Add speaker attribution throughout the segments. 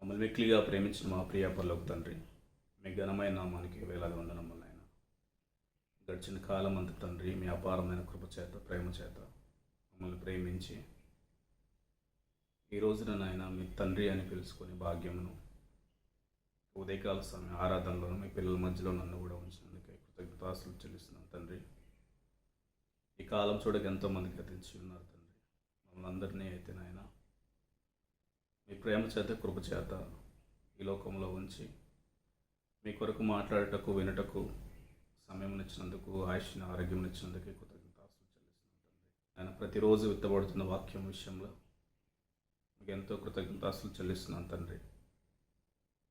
Speaker 1: మమ్మల్ని మిక్కిలిగా ప్రేమించిన మా ప్రియ పరలోక తండ్రి, మీ ఘనమైన నామానికి వేలాది వందనములు నాయన. గడిచిన కాలం అంత తండ్రి, మీ అపారమైన కృప చేత, ప్రేమ చేత మమ్మల్ని ప్రేమించి ఈ రోజున నాయన మీ తండ్రి అని పిలుచుకునే భాగ్యమును ఉదయకాల సమయం ఆరాధనలో మీ పిల్లల మధ్యలో నన్ను కూడా ఉంచినందుకే కృతజ్ఞతాస్తులు చెల్లిస్తున్నాను తండ్రి. ఈ కాలం చూడక ఎంతోమంది గతించి ఉన్నారు తండ్రి. మమ్మల్ని అందరినీ అయితే నాయన మీ ప్రేమ చేత, కృప చేత ఈ లోకంలో ఉంచి మీ కొరకు మాట్లాడటకు, వినటకు సమయం ఇచ్చినందుకు, ఆయుష్ని, ఆరోగ్యం ఇచ్చినందుకు కృతజ్ఞతాస్తులు చెల్లిస్తున్నాను తండ్రి. ఆయన ప్రతిరోజు విత్తబడుతున్న వాక్యం విషయంలో మీకు ఎంతో కృతజ్ఞతాస్తులు చెల్లిస్తున్నాను తండ్రి.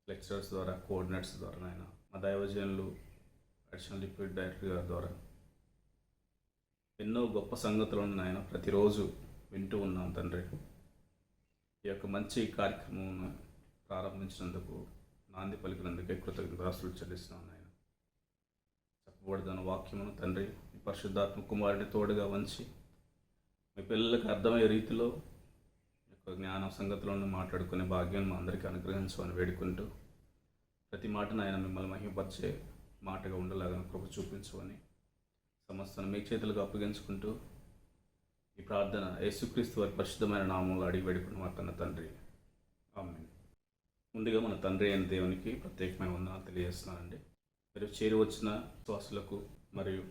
Speaker 1: లెక్చరర్స్ ద్వారా, కోఆర్డినేటర్స్ ద్వారా నాయన, మా దైవజనులు, అడిషనల్ డిప్యూటీ డైరెక్టర్ గారి ద్వారా ఎన్నో గొప్ప సంగతులను నాయన ప్రతిరోజు వింటూ ఉన్నాం తండ్రి. ఈ యొక్క మంచి కార్యక్రమం ప్రారంభించినందుకు, నాంది పలికినందుకే కృతజ్ఞతాస్తులు చెల్లిస్తున్నాను నాయన. చెప్పబడుతున్న వాక్యమును తండ్రి మీ పరిశుద్ధాత్మ కుమారుని తోడుగా వంచి మీ పిల్లలకు అర్థమయ్యే రీతిలో యొక్క జ్ఞాన సంగతులను మాట్లాడుకునే భాగ్యం మా అందరికీ అనుగ్రహించమని వేడుకుంటూ, ప్రతి మాట నాయన మిమ్మల్ని మహిమపరిచే మాటగా ఉండలాగా కృప చూపించమని సమస్తను మీ చేతులకు అప్పగించుకుంటూ ఈ ప్రార్థన యేసుక్రీస్తు వారి పరిశుద్ధమైన నామంలో అడిగి వేడుకుని మా కన్న తండ్రి, ఆమేన్. ముందుగా మన తండ్రి అయిన దేవునికి ప్రత్యేకమైన వందనాలు తెలియజేస్తున్నానండి. మీరు చేరి వచ్చిన విశ్వాసులకు మరియు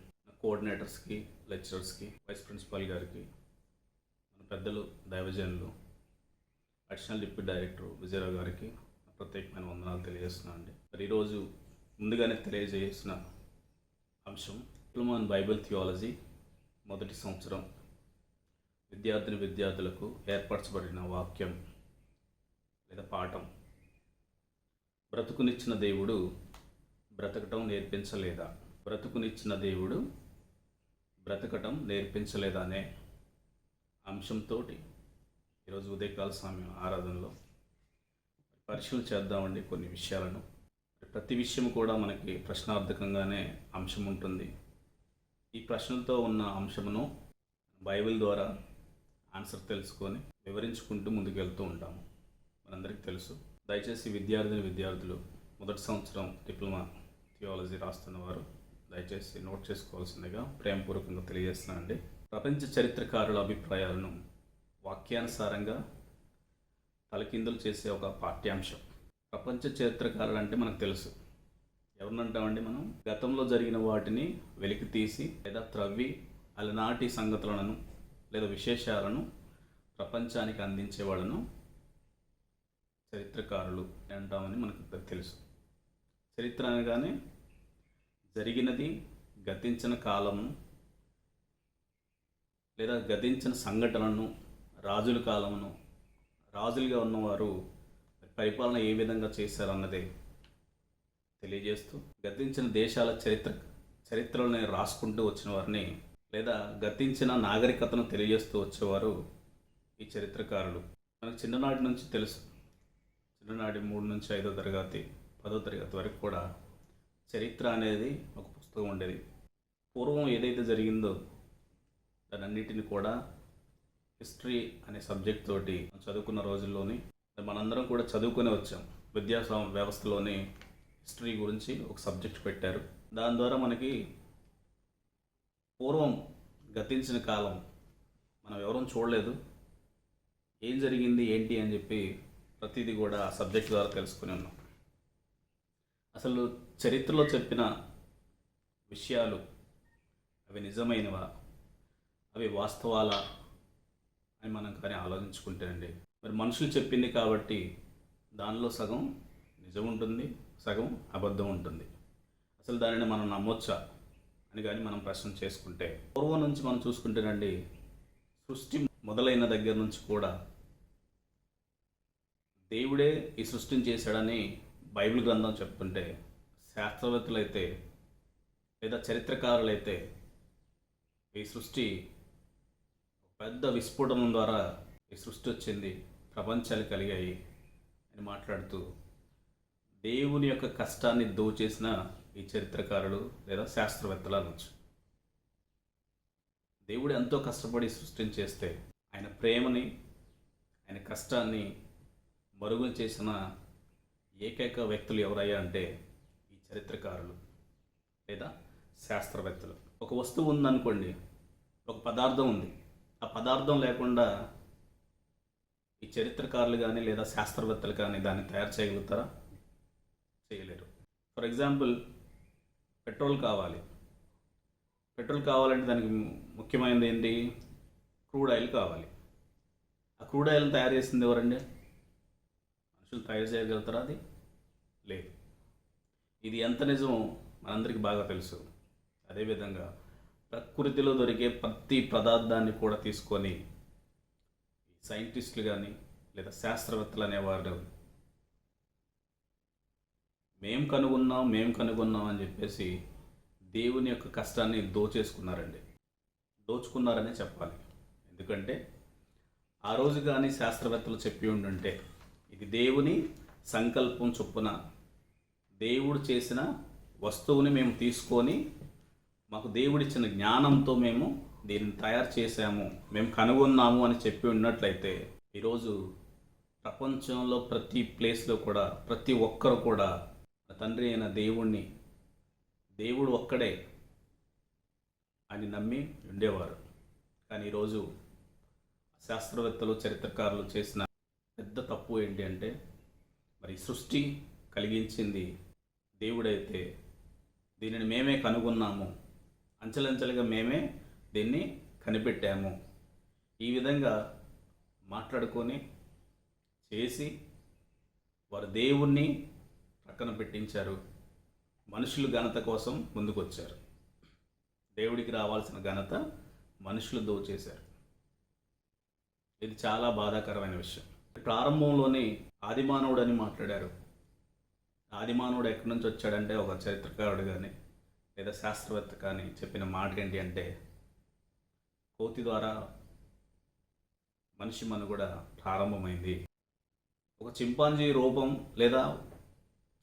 Speaker 1: కోఆర్డినేటర్స్కి, లెక్చరర్స్కి, వైస్ ప్రిన్సిపాల్ గారికి, మన పెద్దలు, దైవజనులు, అడిషనల్ డిప్యూటీ డైరెక్టర్ విజయరావు గారికి ప్రత్యేకమైన వందనాలు తెలియజేస్తున్నానండి. మరి ఈరోజు ముందుగానే తెలియజేసిన అంశం డిప్లొమా ఇన్ బైబిల్ థియాలజీ మొదటి సంవత్సరం విద్యార్థులకు ఏర్పరచబడిన వాక్యం లేదా పాఠం, బ్రతుకునిచ్చిన దేవుడు బ్రతకటం నేర్పించలేదా? బ్రతుకునిచ్చిన దేవుడు బ్రతకటం నేర్పించలేదా అనే అంశంతో ఈరోజు ఉదయకాల సమయం ఆరాధనలో పరిశీలన చేద్దామండి కొన్ని విషయాలను. ప్రతి విషయం కూడా మనకి ప్రశ్నార్థకంగానే అంశం ఉంటుంది. ఈ ప్రశ్నలతో ఉన్న అంశమును బైబిల్ ద్వారా ఆన్సర్ తెలుసుకొని వివరించుకుంటూ ముందుకు వెళ్తూ ఉంటాము. మనందరికీ తెలుసు. దయచేసి విద్యార్థులు మొదటి సంవత్సరం డిప్లొమా థియాలజీ రాస్తున్నవారు దయచేసి నోట్ చేసుకోవాల్సిందిగా ప్రేమపూర్వకంగా తెలియజేస్తున్నానండి. ప్రపంచ చరిత్రకారుల అభిప్రాయాలను వాక్యానుసారంగా తలకిందులు చేసే ఒక పాఠ్యాంశం. ప్రపంచ చరిత్రకారులు అంటే మనకు తెలుసు. ఎవరినంటామండి మనం? గతంలో జరిగిన వాటిని వెలికి తీసి లేదా త్రవ్వి అలనాటి సంగతులను లేదా విశేషాలను ప్రపంచానికి అందించే వాళ్ళను చరిత్రకారులు అంటామని మనకు తెలుసు. చరిత్ర అనగానే జరిగినది, గతించిన కాలము లేదా గతించిన సంఘటనలను, రాజుల కాలమును, రాజులుగా ఉన్నవారు పరిపాలన ఏ విధంగా చేశారన్నదే తెలియజేస్తూ, గతించిన దేశాల చరిత్రలను రాసుకుంటూ వచ్చిన వారిని లేదా గతించిన నాగరికతను తెలియజేస్తూ వచ్చేవారు ఈ చరిత్రకారులు. మనకు చిన్ననాటి నుంచి తెలుసు. చిన్ననాటి 3 నుంచి 5వ తరగతి, 10వ తరగతి వరకు కూడా చరిత్ర అనేది ఒక పుస్తకం ఉండేది. పూర్వం ఏదైతే జరిగిందో దాని అన్నిటిని కూడా హిస్టరీ అనే సబ్జెక్ట్ తోటి చదువుకున్న రోజుల్లోని మనందరం కూడా చదువుకునే వచ్చాం. విద్యా వ్యవస్థలోని హిస్టరీ గురించి ఒక సబ్జెక్ట్ పెట్టారు. దాని ద్వారా మనకి పూర్వం గతించిన కాలం మనం ఎవరూ చూడలేదు, ఏం జరిగింది ఏంటి అని చెప్పి ప్రతిదీ కూడా ఆ సబ్జెక్ట్ ద్వారా తెలుసుకుని ఉన్నాం. అసలు చరిత్రలో చెప్పిన విషయాలు అవి నిజమైనవా, అవి వాస్తవాలా అని మనం కానీ ఆలోచించుకుంటేనండి, మరి మనుషులు చెప్పింది కాబట్టి దానిలో సగం నిజం ఉంటుంది, సగం అబద్ధం ఉంటుంది. అసలు దానిని మనం నమ్మొచ్చా అని కానీ మనం ప్రశ్న చేసుకుంటే, పూర్వం నుంచి మనం చూసుకుంటేనండి, సృష్టి మొదలైన దగ్గర నుంచి కూడా దేవుడే ఈ సృష్టిని చేశాడని బైబిల్ గ్రంథం చెప్తుంటే, శాస్త్రవేత్తలైతే లేదా చరిత్రకారులైతే ఈ సృష్టి పెద్ద విస్ఫోటనం ద్వారా ఈ సృష్టి వచ్చింది, ప్రపంచాలు కలిగాయి అని మాట్లాడుతూ దేవుని యొక్క కష్టాన్ని దోచేసిన ఈ చరిత్రకారులు లేదా శాస్త్రవేత్తలు అనొచ్చు. దేవుడు ఎంతో కష్టపడి సృష్టిని చేస్తే ఆయన ప్రేమని, ఆయన కష్టాన్ని మరుగున చేసిన ఏకైక వ్యక్తులు ఎవరయ్యా అంటే ఈ చరిత్రకారులు లేదా శాస్త్రవేత్తలు. ఒక వస్తువు ఉందనుకోండి, ఒక పదార్థం ఉంది, ఆ పదార్థం లేకుండా ఈ చరిత్రకారులు కానీ లేదా శాస్త్రవేత్తలు కానీ దాన్ని తయారు చేయగలుగుతారా? చేయలేరు. ఫర్ ఎగ్జాంపుల్, పెట్రోల్ కావాలి. పెట్రోల్ కావాలంటే దానికి ముఖ్యమైనది ఏంటి? క్రూడ్ ఆయిల్ కావాలి. ఆ క్రూడ్ ఆయిల్ని తయారు చేసింది ఎవరండి? మనుషులు తయారు చేయగలుగుతారా? అది లేదు. ఇది ఎంత నిజమో మనందరికీ బాగా తెలుసు. అదేవిధంగా ప్రకృతిలో దొరికే ప్రతి పదార్థాన్ని కూడా తీసుకొని సైంటిస్టులు కానీ లేదా శాస్త్రవేత్తలు అనేవారు మేము కనుగొన్నాం అని చెప్పేసి దేవుని యొక్క కష్టాన్ని దోచుకున్నారనే చెప్పాలి. ఎందుకంటే ఆ రోజు కానీ శాస్త్రవేత్తలు చెప్పి ఉండుంటే ఇది దేవుని సంకల్పం చొప్పున దేవుడు చేసిన వస్తువుని మేము తీసుకొని మాకు దేవుడిచ్చిన జ్ఞానంతో మేము దీన్ని తయారు చేశాము, మేము కనుగొన్నాము అని చెప్పి ఉన్నట్లయితే ఈరోజు ప్రపంచంలో ప్రతి ప్లేస్లో కూడా ప్రతి ఒక్కరు కూడా తండ్రి అయిన దేవుడు ఒక్కడే అని నమ్మి ఉండేవారు. కానీ ఈరోజు శాస్త్రవేత్తలు చరిత్రకారులు చేసిన పెద్ద తప్పు ఏంటి అంటే, మరి సృష్టి కలిగించింది దేవుడైతే దీనిని మేమే కనుగొన్నాము, అంచెలంచెలుగా మేమే దీన్ని కనిపెట్టాము, ఈ విధంగా మాట్లాడుకొని చేసి వారు దేవుణ్ణి పక్కన పెట్టించారు. మనుషులు ఘనత కోసం ముందుకొచ్చారు. దేవుడికి రావాల్సిన ఘనత మనుషులు దోచేశారు. ఇది చాలా బాధాకరమైన విషయం. ప్రారంభంలోనే ఆదిమానవుడు అని మాట్లాడారు. ఆదిమానవుడు ఎక్కడి నుంచి వచ్చాడంటే ఒక చరిత్రకారుడు కానీ లేదా శాస్త్రవేత్త కానీ చెప్పిన మాట ఏంటి అంటే, కోతి ద్వారా మనిషి మనుగడ ప్రారంభమైంది. ఒక చింపాంజీ రూపం లేదా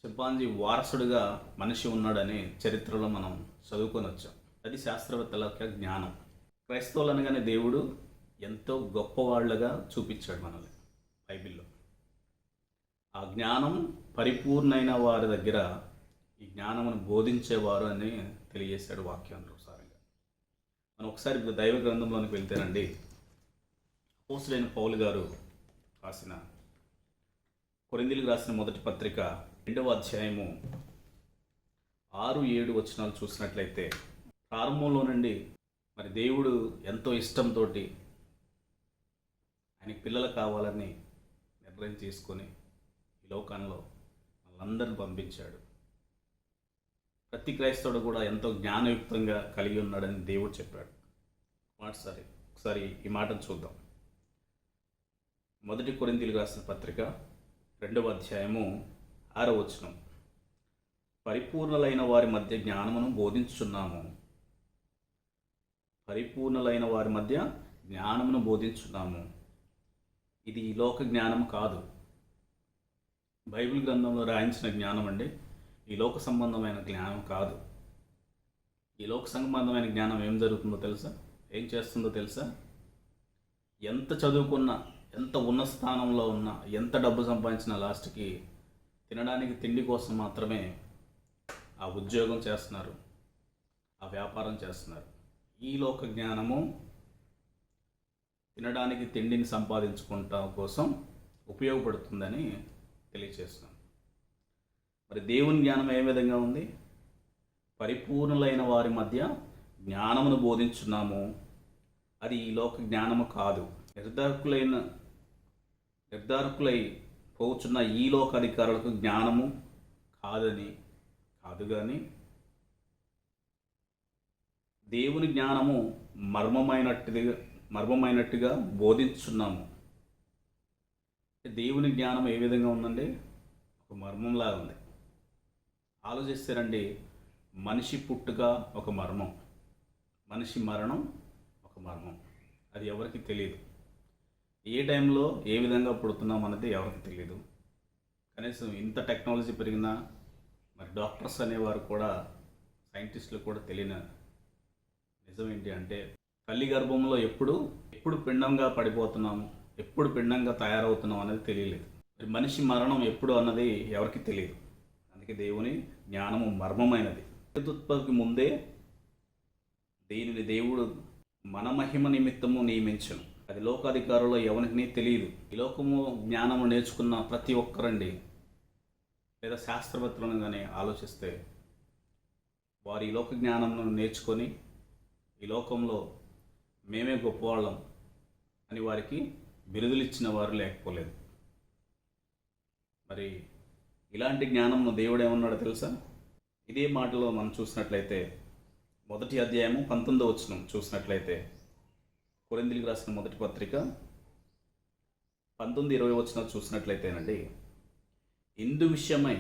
Speaker 1: చింపాంజీ వారసుడిగా మనిషి ఉన్నాడని చరిత్రలో మనం చదువుకొని వచ్చాం. అది శాస్త్రవేత్తల యొక్క జ్ఞానం. క్రైస్తవులు అనగానే దేవుడు ఎంతో గొప్పవాళ్ళగా చూపించాడు మనల్ని బైబిల్లో. ఆ జ్ఞానం పరిపూర్ణైన వారి దగ్గర ఈ జ్ఞానమును బోధించేవారు అని తెలియజేశాడు వాక్యానుసారంగా. మనం ఒకసారి దైవ గ్రంథంలోనికి వెళ్తేనండి, అపోస్తలుడైన పౌలు గారు రాసిన కొరింథీయులకు రాసిన మొదటి పత్రిక 2వ అధ్యాయము 6-7 వచనాలు చూసినట్లయితే, ప్రారంభంలో నుండి మరి దేవుడు ఎంతో ఇష్టంతో ఆయనకి పిల్లలు కావాలని నిర్ణయం తీసుకొని ఈ లోకంలో వాళ్ళందరిని పంపించాడు. ప్రతి క్రైస్తవుడు కూడా ఎంతో జ్ఞానయుక్తంగా కలిగి ఉన్నాడని దేవుడు చెప్పాడు. ఒకసారి ఈ మాటను చూద్దాం. మొదటి కొరింథీయులకు రాసిన పత్రిక 2వ అధ్యాయము 6వ వచనం, పరిపూర్ణులైన వారి మధ్య జ్ఞానమును బోధించుచున్నాము. పరిపూర్ణులైన వారి మధ్య జ్ఞానమును బోధించున్నాము. ఇది ఈ లోక జ్ఞానం కాదు. బైబిల్ గ్రంథంలో రాయించిన జ్ఞానం అండి. ఈ లోక సంబంధమైన జ్ఞానం కాదు. ఈ లోక సంబంధమైన జ్ఞానం ఏం జరుగుతుందో తెలుసా? ఏం చేస్తుందో తెలుసా? ఎంత చదువుకున్నా, ఎంత ఉన్నత స్థానంలో ఉన్నా, ఎంత డబ్బు సంపాదించినా లాస్ట్కి తినడానికి తిండి కోసం మాత్రమే ఆ ఉద్యోగం చేస్తున్నారు, ఆ వ్యాపారం చేస్తున్నారు. ఈ లోక జ్ఞానము తినడానికి తిండిని సంపాదించుకుంటాం కోసం ఉపయోగపడుతుందని తెలియచేస్తున్నాం. మరి దేవుని జ్ఞానం ఏ విధంగా ఉంది? పరిపూర్ణులైన వారి మధ్య జ్ఞానమును బోధించున్నాము. అది ఈ లోక జ్ఞానము కాదు. నిర్ధారకులై పోచున్న ఈ లోక అధికారులకు జ్ఞానము కాదు కానీ దేవుని జ్ఞానము మర్మమైనట్టుగా బోధించున్నాము. దేవుని జ్ఞానం ఏ విధంగా ఉందండి? ఒక మర్మంలాగా ఉంది. ఆలోచిస్తారండి, మనిషి పుట్టుక ఒక మర్మం, మనిషి మరణం ఒక మర్మం. అది ఎవరికి తెలియదు. ఏ టైంలో ఏ విధంగా పుడుతున్నాం అన్నది ఎవరికి తెలియదు. కనీసం ఇంత టెక్నాలజీ పెరిగినా మరి డాక్టర్స్ అనేవారు కూడా, సైంటిస్టులు కూడా తెలియని నిజం ఏంటి అంటే, తల్లి గర్భంలో ఎప్పుడు పిండంగా పడిపోతున్నాము, ఎప్పుడు పిండంగా తయారవుతున్నాం అనేది తెలియలేదు. మరి మనిషి మరణం ఎప్పుడు అన్నది ఎవరికి తెలియదు. అందుకే దేవుని జ్ఞానము మర్మమైనది. జగదుత్పత్తికి ముందే దీనిని దేవుడు మన మహిమ నిమిత్తము నియమించను. అది లోకాధికారుల్లో ఎవరికి తెలియదు. ఈ లోకము జ్ఞానము నేర్చుకున్న ప్రతి ఒక్కరండి, లేదా శాస్త్రవేత్తలను కానీ ఆలోచిస్తే, వారు ఈ లోక జ్ఞానంను నేర్చుకొని ఈ లోకంలో మేమే గొప్పవాళ్ళం అని వారికి బిరుదులు ఇచ్చిన వారు లేకపోలేదు. మరి ఇలాంటి జ్ఞానంను దేవుడు ఏమన్నాడో తెలుసా? ఇదే మాటలో మనం చూసినట్లయితే 1వ అధ్యాయము 19వ వచనం చూసినట్లయితే, కొరింథీయులకు రాసిన మొదటి పత్రిక 19-20 వచనాలు చూసినట్లయితేనండి, ఇందు విషయమై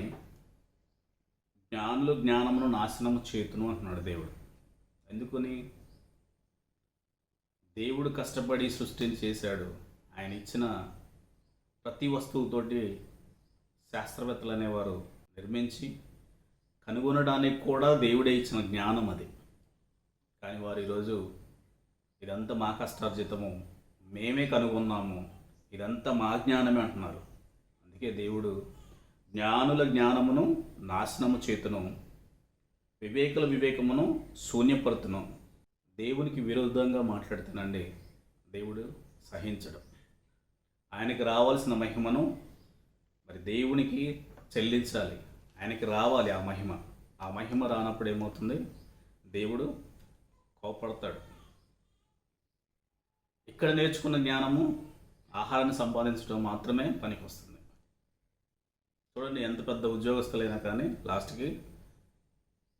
Speaker 1: జ్ఞానులు జ్ఞానమును నాశనము చేతును అంటున్నాడు దేవుడు. ఎందుకని? దేవుడు కష్టపడి సృష్టిని చేశాడు. ఆయన ఇచ్చిన ప్రతి వస్తువుతోటి శాస్త్రవేత్తలు అనేవారు నిర్మించి కనుగొనడానికి కూడా దేవుడే ఇచ్చిన జ్ఞానం అది. కానీ వారు ఈరోజు ఇదంతా మా కష్టార్జితము, మేమే కనుగొన్నాము, ఇదంతా మా జ్ఞానమే అంటున్నారు. అందుకే దేవుడు జ్ఞానుల జ్ఞానమును నాశనము చేతును, వివేకుల వివేకమును శూన్యపరుతును. దేవునికి విరుద్ధంగా మాట్లాడుతానండి దేవుడు సహించడం. ఆయనకి రావాల్సిన మహిమను మరి దేవునికి చెల్లించాలి. ఆయనకి రావాలి ఆ మహిమ. ఆ మహిమ రానప్పుడు ఏమవుతుంది? దేవుడు కోపడతాడు. ఇక్కడ నేర్చుకున్న జ్ఞానము ఆహారాన్ని సంపాదించడం మాత్రమే పనికి వస్తుంది. చూడండి, ఎంత పెద్ద ఉద్యోగస్తులైనా కానీ లాస్ట్కి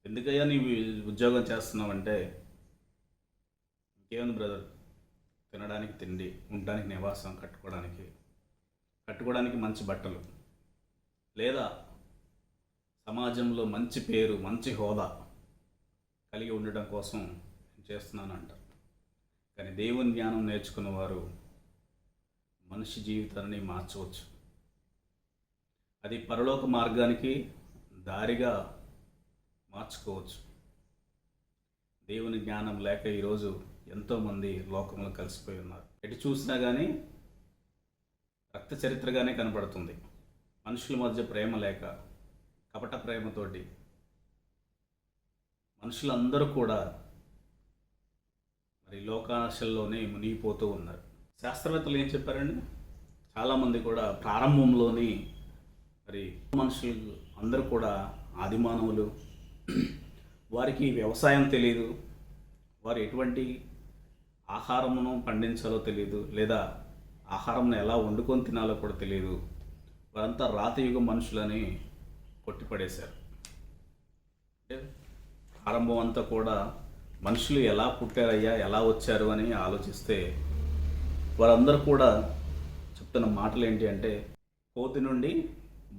Speaker 1: ఎందుకయ్యా నీవు ఉద్యోగం చేస్తున్నావంటే, ఇంకేముంది బ్రదర్, తినడానికి తిండి, ఉండడానికి నివాసం, కట్టుకోవడానికి మంచి బట్టలు, లేదా సమాజంలో మంచి పేరు, మంచి హోదా కలిగి ఉండడం కోసం చేస్తున్నాను అంటారు. కానీ దేవుని జ్ఞానం నేర్చుకున్న వారు మనిషి జీవితాన్ని మార్చవచ్చు. అది పరలోక మార్గానికి దారిగా మార్చుకోవచ్చు. దేవుని జ్ఞానం లేక ఈరోజు ఎంతోమంది లోకంలో కలిసిపోయి ఉన్నారు. ఎటు చూసినా కానీ రక్త చరిత్రగానే కనపడుతుంది. మనుషుల మధ్య ప్రేమ లేక, కపట ప్రేమతోటి మనుషులందరూ కూడా మరి లోకాశల్లోనే మునిగిపోతూ ఉన్నారు. శాస్త్రవేత్తలు ఏం చెప్పారండి? చాలామంది కూడా ప్రారంభంలోని మరి మనుషులు అందరూ కూడా ఆదిమానవులు, వారికి వ్యవసాయం తెలియదు, వారు ఎటువంటి ఆహారమును పండించాలో తెలియదు, లేదా ఆహారంను ఎలా వండుకొని తినాలో కూడా తెలియదు. వారంతా రాతయుగ మనుషులని కొట్టిపడేశారు. అంటే ప్రారంభం అంతా కూడా మనుషులు ఎలా పుట్టారయ్యా, ఎలా వచ్చారు అని ఆలోచిస్తే వారందరూ కూడా చెప్తున్న మాటలు ఏంటి అంటే, కోతి నుండి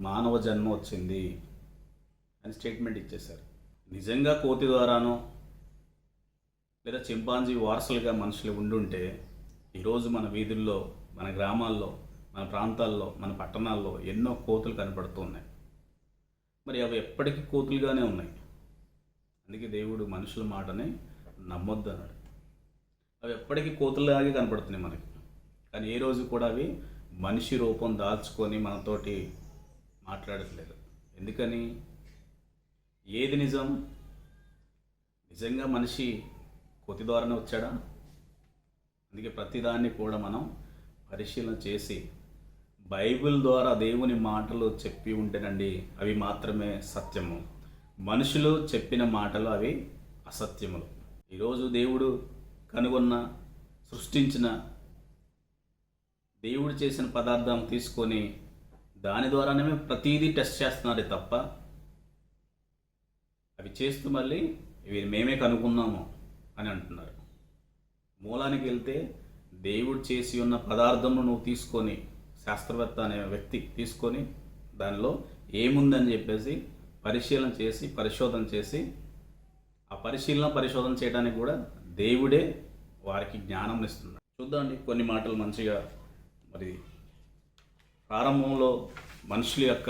Speaker 1: మానవ జన్మ వచ్చింది అని స్టేట్మెంట్ ఇచ్చేశారు. నిజంగా కోతి ద్వారానో లేదా చింపాంజీ వారసులుగా మనుషులు ఉండుంటే ఈరోజు మన వీధుల్లో, మన గ్రామాల్లో, మన ప్రాంతాల్లో, మన పట్టణాల్లో ఎన్నో కోతులు కనపడుతూ ఉన్నాయి. మరి అవి ఎప్పటికీ కోతులుగానే ఉన్నాయి. అందుకే దేవుడు మనుషుల మాటని నమ్మొద్దు అన్నాడు. అవి ఎప్పటికీ కోతుల్లాగే కనపడుతున్నాయి మనకి. కానీ ఏ రోజు కూడా అవి మనిషి రూపం దాల్చుకొని మనతోటి మాట్లాడట్లేదు. ఎందుకని? ఏది నిజం? నిజంగా మనిషి కోతి ద్వారానే వచ్చాడా? అందుకే ప్రతిదాన్ని కూడా మనం పరిశీలన చేసి బైబిల్ ద్వారా దేవుని మాటలు చెప్పి ఉంటేనండి అవి మాత్రమే సత్యము. మనుషులు చెప్పిన మాటలు అవి అసత్యములు. ఈరోజు దేవుడు కనుగొన్న, సృష్టించిన, దేవుడు చేసిన పదార్థం తీసుకొని దాని ద్వారానే ప్రతీదీ టెస్ట్ చేస్తున్నారు తప్ప, అవి చేస్తూ మళ్ళీ ఇవి మేమే కనుగొన్నాము అని అంటున్నారు. మూలానికి వెళ్తే దేవుడు చేసి ఉన్న పదార్థంను నువ్వు తీసుకొని, శాస్త్రవేత్త అనే వ్యక్తి తీసుకొని దానిలో ఏముందని చెప్పేసి పరిశోధన చేసి ఆ పరిశోధన చేయడానికి కూడా దేవుడే వారికి జ్ఞానం ఇస్తున్నాడు. చూద్దామండి కొన్ని మాటలు మంచిగా. మరి ప్రారంభంలో మనుషుల యొక్క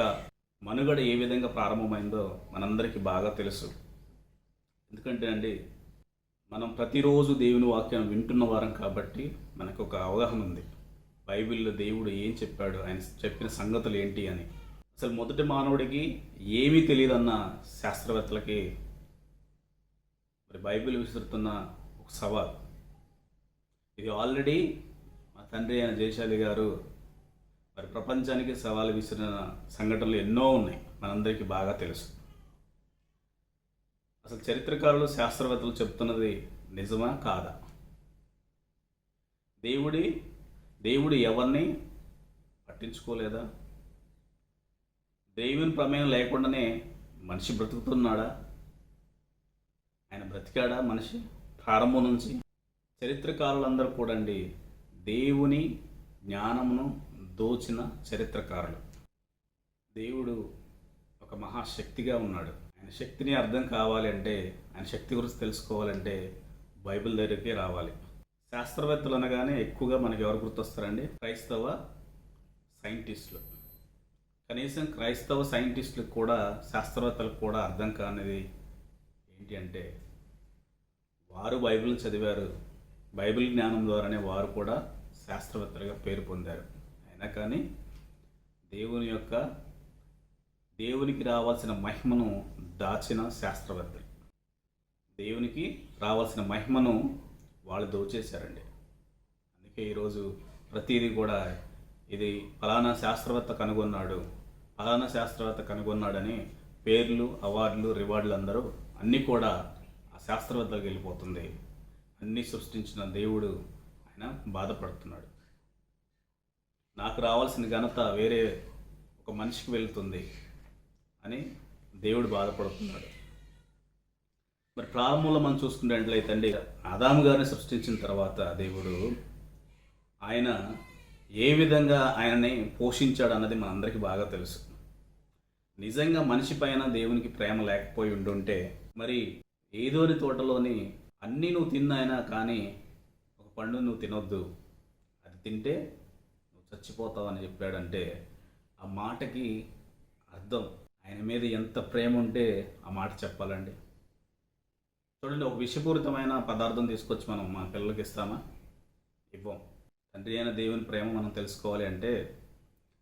Speaker 1: మనుగడ ఏ విధంగా ప్రారంభమైందో మనందరికీ బాగా తెలుసు. ఎందుకంటే అండి, మనం ప్రతిరోజు దేవుని వాక్యం వింటున్న వారం కాబట్టి మనకు ఒక అవగాహన ఉంది. బైబిల్లో దేవుడు ఏం చెప్పాడు, ఆయన చెప్పిన సంగతులు ఏంటి అని. అసలు మొదటి మానవుడికి ఏమీ తెలియదన్న శాస్త్రవేత్తలకి మరి బైబిల్ విసురుతున్న ఒక సవాల్. ఇది ఆల్రెడీ మా తండ్రి అయిన జయశాలి గారు మరి ప్రపంచానికి సవాలు విసిరిన సంఘటనలు ఎన్నో ఉన్నాయి, మనందరికీ బాగా తెలుసు. అసలు చరిత్రకారులు శాస్త్రవేత్తలు చెప్తున్నది నిజమా కాదా? దేవుడు ఎవరిని పట్టించుకోలేదా? దేవుని ప్రమేయం లేకుండానే మనిషి బ్రతుకుతున్నాడా? ఆయన బ్రతికాడా మనిషి ప్రారంభం నుంచి? చరిత్రకారులందరూ కూడా దేవుని జ్ఞానమును దోచిన చరిత్రకారులు. దేవుడు ఒక మహాశక్తిగా ఉన్నాడు. ఆయన శక్తిని అర్థం కావాలి అంటే, ఆయన శక్తి గురించి తెలుసుకోవాలంటే బైబిల్ దగ్గరికి రావాలి. శాస్త్రవేత్తలు అనగానే ఎక్కువగా మనకి ఎవరు గుర్తొస్తారండి? క్రైస్తవ సైంటిస్టులు. కనీసం క్రైస్తవ సైంటిస్టులకు కూడా, శాస్త్రవేత్తలకు కూడా అర్థం కానిది ఏంటి అంటే, వారు బైబిల్ చదివారు, బైబిల్ జ్ఞానం ద్వారానే వారు కూడా శాస్త్రవేత్తలుగా పేరు పొందారు. అయినా కానీ దేవునికి రావాల్సిన మహిమను దాచిన శాస్త్రవేత్తలు, దేవునికి రావాల్సిన మహిమను వాళ్ళు దోచేశారండి. అందుకే ఈరోజు ప్రతిదీ కూడా ఇది ఫలానా శాస్త్రవేత్త కనుగొన్నాడని పేర్లు, అవార్డులు, రివార్డులు అందరూ అన్నీ కూడా ఆ శాస్త్రవేత్తలకు వెళ్ళిపోతుంది. అన్నీ సృష్టించిన దేవుడు ఆయన బాధపడుతున్నాడు. నాకు రావాల్సిన ఘనత వేరే ఒక మనిషికి వెళ్తుంది అని దేవుడు బాధపడుతున్నాడు. మరి ప్రారంభంలో మనం చూసుకున్నట్లయితే అండి, ఆదాము గారిని సృష్టించిన తర్వాత దేవుడు ఆయన ఏ విధంగా ఆయనని పోషించాడు అన్నది మనందరికీ బాగా తెలుసు. నిజంగా మనిషి పైన దేవునికి ప్రేమ లేకపోయి ఉండుంటే, మరి ఏదోని తోటలోని అన్నీ నువ్వు తిన్నాయినా కానీ ఒక పండు నువ్వు తినొద్దు, అది తింటే నువ్వు చచ్చిపోతావు అని చెప్పాడంటే ఆ మాటకి అర్థం ఆయన మీద ఎంత ప్రేమ ఉంటే ఆ మాట చెప్పాలండి. చూడండి, ఒక విషపూరితమైన పదార్థం తీసుకొచ్చి మనం మన పిల్లలకి ఇస్తామా? ఇవ్వం. తండ్రి అయిన దేవుని ప్రేమ మనం తెలుసుకోవాలి అంటే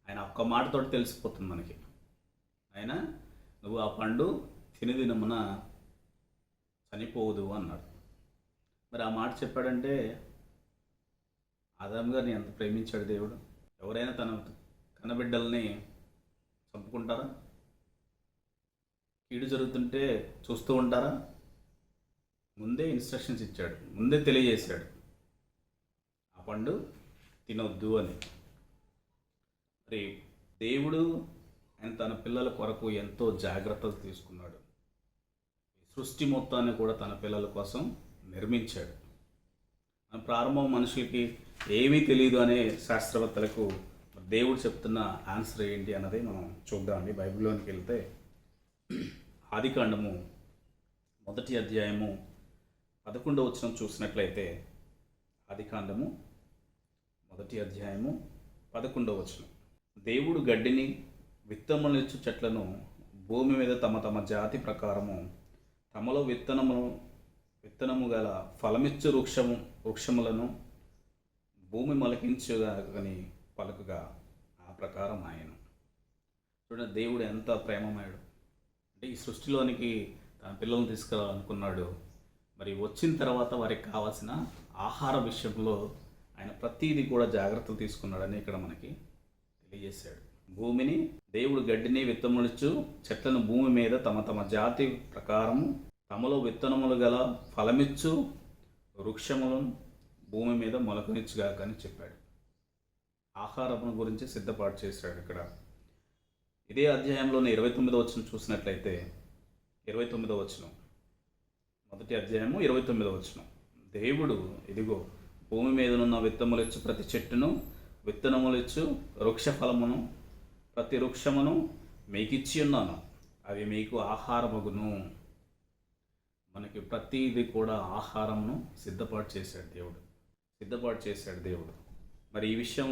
Speaker 1: ఆయన ఒక్క మాటతో తెలిసిపోతుంది మనకి. ఆయన నువ్వు ఆ పండు తిని దినమున చనిపోదు అన్నాడు. మరి ఆ మాట చెప్పాడంటే ఆదాము గారిని ఎంత ప్రేమించాడు దేవుడు. ఎవరైనా తన కన్నబిడ్డల్ని చంపుకుంటారా? కీడు జరుగుతుంటే చూస్తూ ఉంటారా? ముందే ఇన్స్ట్రక్షన్స్ ఇచ్చాడు, ముందే తెలియజేశాడు ఆ పండు తినొద్దు అని. మరి దేవుడు ఆయన తన పిల్లల కొరకు ఎంతో జాగ్రత్తలు తీసుకున్నాడు. సృష్టి మొత్తాన్ని కూడా తన పిల్లల కోసం నిర్మించాడు. ప్రారంభం మనుషులకి ఏమీ తెలియదు అనే శాస్త్రవేత్తలకు దేవుడు చెప్తున్న ఆన్సర్ ఏంటి అన్నది మనం చూద్దామండి. బైబిల్లోనికి వెళ్తే ఆదికాండము 1వ అధ్యాయము 11వ వచనం చూసినట్లయితే, ఆదికాండము 1వ అధ్యాయము 11వ వచనం, దేవుడు గడ్డిని విత్తములనిచ్చు చెట్లను భూమి మీద తమ తమ జాతి ప్రకారము తమలో విత్తనము గల ఫలమిచ్చు వృక్షములను భూమి మొలకించుగాని పలుకుగా ఆ ప్రకారం ఆయన. చూడండి, దేవుడు ఎంత ప్రేమమయుడు అంటే ఈ సృష్టిలోనికి తన పిల్లల్ని తీసుకురావాలనుకున్నాడు. మరి వచ్చిన తర్వాత వారికి కావాల్సిన ఆహార విషయంలో ఆయన ప్రతీది కూడా జాగ్రత్తలు తీసుకున్నాడని ఇక్కడ మనకి తెలియజేశాడు. భూమిని దేవుడు గడ్డిని విత్తములిచ్చు చెట్లను భూమి మీద తమ తమ జాతి ప్రకారము తమలో విత్తనములు గల ఫలమిచ్చు వృక్షములను భూమి మీద మొలకనిచ్చుగాక అని చెప్పాడు. ఆహారం గురించి సిద్ధపాటు చేశాడు. ఇక్కడ ఇదే అధ్యాయంలోని 29వ వచనం చూసినట్లయితే, 29వ వచనం, 1వ అధ్యాయము 29వ వచనం, దేవుడు ఇదిగో భూమి మీదనున్న విత్తములిచ్చు ప్రతి చెట్టును విత్తనములిచ్చు వృక్ష ఫలమును ప్రతి వృక్షమును మీకిచ్చి ఉన్నాను, అవి మీకు ఆహారమగును. మనకి ప్రతిది కూడా ఆహారమును సిద్ధపాటు చేశాడు దేవుడు. మరి ఈ విషయం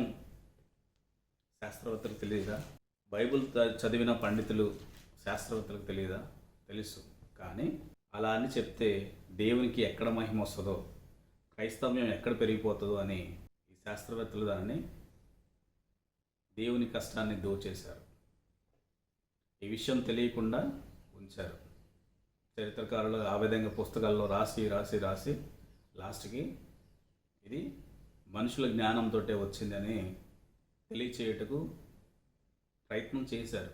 Speaker 1: శాస్త్రవేత్తలకు తెలియదా? బైబిల్ చదివిన పండితులు శాస్త్రవేత్తలకు తెలియదా? తెలుసు. కానీ అలా అని చెప్తే దేవునికి ఎక్కడ మహిమ వస్తుందో, క్రైస్తవ్యం ఎక్కడ పెరిగిపోతుందో అని ఈ శాస్త్రవేత్తలు దానిని దేవుని కష్టాన్ని దోచేశారు. ఈ విషయం తెలియకుండా ఉంచారు. చరిత్రకారులు ఆ విధంగా పుస్తకాల్లో రాసి రాసి రాసి లాస్ట్కి ఇది మనుషుల జ్ఞానంతో వచ్చిందని తెలియచేయటకు ప్రయత్నం చేశారు.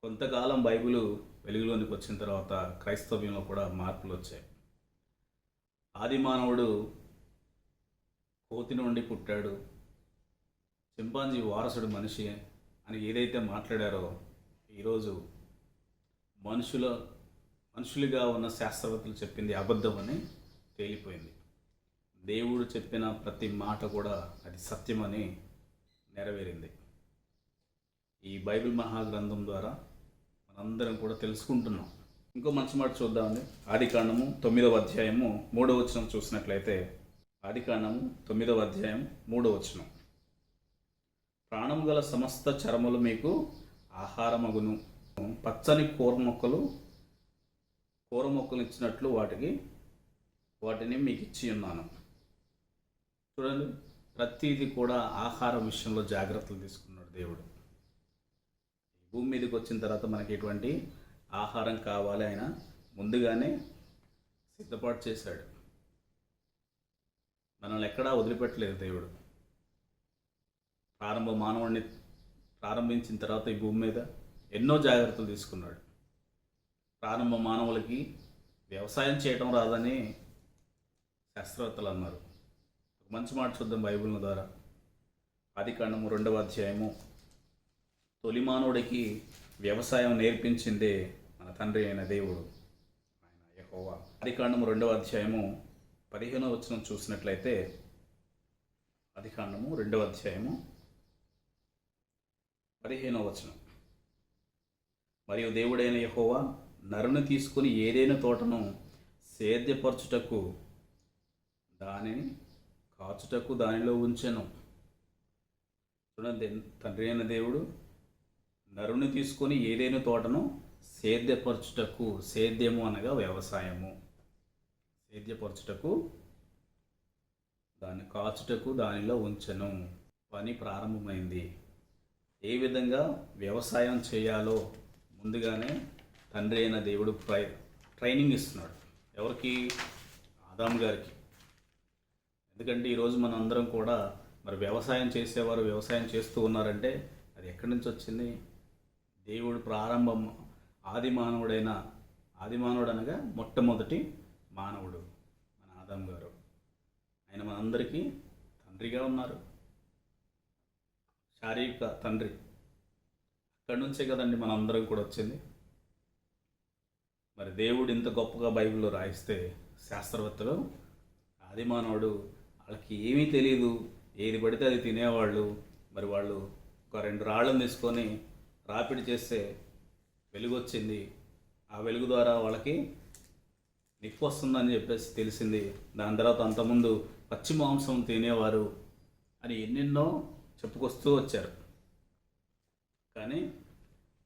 Speaker 1: కొంతకాలం బైబిల్ వెలుగులోనికి వచ్చిన తర్వాత క్రైస్తవ్యంలో కూడా మార్పులు వచ్చాయి. ఆది మానవుడు కోతి నుండి పుట్టాడు, చింపాంజీ వారసుడు మనిషి అని ఏదైతే మాట్లాడారో ఈరోజు మనుషులుగా ఉన్న శాస్త్రవేత్తలు చెప్పింది అబద్ధమని తేలిపోయింది. దేవుడు చెప్పిన ప్రతి మాట కూడా అది సత్యమని నెరవేరింది. ఈ బైబిల్ మహాగ్రంథం ద్వారా మనందరం కూడా తెలుసుకుంటున్నాం. ఇంకో మంచి మాట చూద్దామండి. ఆదికాండము 9వ అధ్యాయము 3వ వచనం చూసినట్లయితే, ఆదికాండము 9వ అధ్యాయం 3వ వచనం, ప్రాణము గల సమస్త చరములు మీకు ఆహారమగును, పచ్చని కూర మొక్కలు ఇచ్చినట్లు వాటిని మీకు ఇచ్చి ఉన్నాను. చూడండి, ప్రతిదీ కూడా ఆహారం విషయంలో జాగ్రత్తలు తీసుకున్నాడు దేవుడు. భూమి మీదకి వచ్చిన తర్వాత మనకి ఎటువంటి ఆహారం కావాలి ఆయన ముందుగానే సిద్ధపాటు చేశాడు. మనల్ని ఎక్కడా వదిలిపెట్టలేదు దేవుడు. మానవుడిని ప్రారంభించిన తర్వాత ఈ భూమి మీద ఎన్నో జాగ్రత్తలు తీసుకున్నాడు. ప్రారంభ మానవులకి వ్యవసాయం చేయటం రాదని శాస్త్రవేత్తలు అన్నారు. ఒక మంచి మాట చూద్దాం బైబిల్ ద్వారా. ఆదికాండము 2వ అధ్యాయము, తొలి మానవుడికి వ్యవసాయం నేర్పించిందే మన తండ్రి అయిన దేవుడు, ఆయన యెహోవా. ఆదికాండము 2వ అధ్యాయము 15వ వచనం చూసినట్లయితే, ఆదికాండము 2వ అధ్యాయము 15వ వచనం, మరియు దేవుడైన యెహోవా నరుని తీసుకుని ఏదైనా తోటను సేద్యపరచుటకు దానిని కాచుటకు దానిలో ఉంచెను. చూడండి, తండ్రి అయిన దేవుడు నరుని తీసుకొని ఏదైనా తోటను సేద్యపరచుటకు, సేద్యము అనగా వ్యవసాయము, సేద్యపరచుటకు దాన్ని కాచుటకు దానిలో ఉంచెను. పని ప్రారంభమైంది. ఏ విధంగా వ్యవసాయం చేయాలో ముందుగానే తండ్రి అయిన దేవుడు ట్రైనింగ్ ఇస్తున్నాడు. ఎవరికి? ఆదాము గారికి. ఎందుకంటే ఈరోజు మన అందరం కూడా మరి వ్యవసాయం చేసేవారు వ్యవసాయం చేస్తూ ఉన్నారంటే అది ఎక్కడి నుంచి వచ్చింది? దేవుడు ప్రారంభం ఆది మానవుడు అనగా మొట్టమొదటి మానవుడు మన ఆదాము గారు. ఆయన మనందరికీ తండ్రిగా ఉన్నారు, శారీరక తండ్రి. అక్కడి నుంచే కదండి మన అందరం కూడా వచ్చింది. మరి దేవుడు ఇంత గొప్పగా బైబిల్లో రాయిస్తే శాస్త్రవేత్తలు ఆది మానవుడు వాళ్ళకి ఏమీ తెలియదు, ఏది పడితే అది తినేవాళ్ళు. మరి వాళ్ళు ఒక 2 రాళ్ళను తీసుకొని రాపిడి చేస్తే వెలుగు వచ్చింది. ఆ వెలుగు ద్వారా వాళ్ళకి నిప్పు వస్తుందని చెప్పేసి తెలిసింది. దాని తర్వాత అంతకుముందు పచ్చి మాంసం తినేవారు అని ఎన్నెన్నో చెప్పుకొస్తూ వచ్చారు. కానీ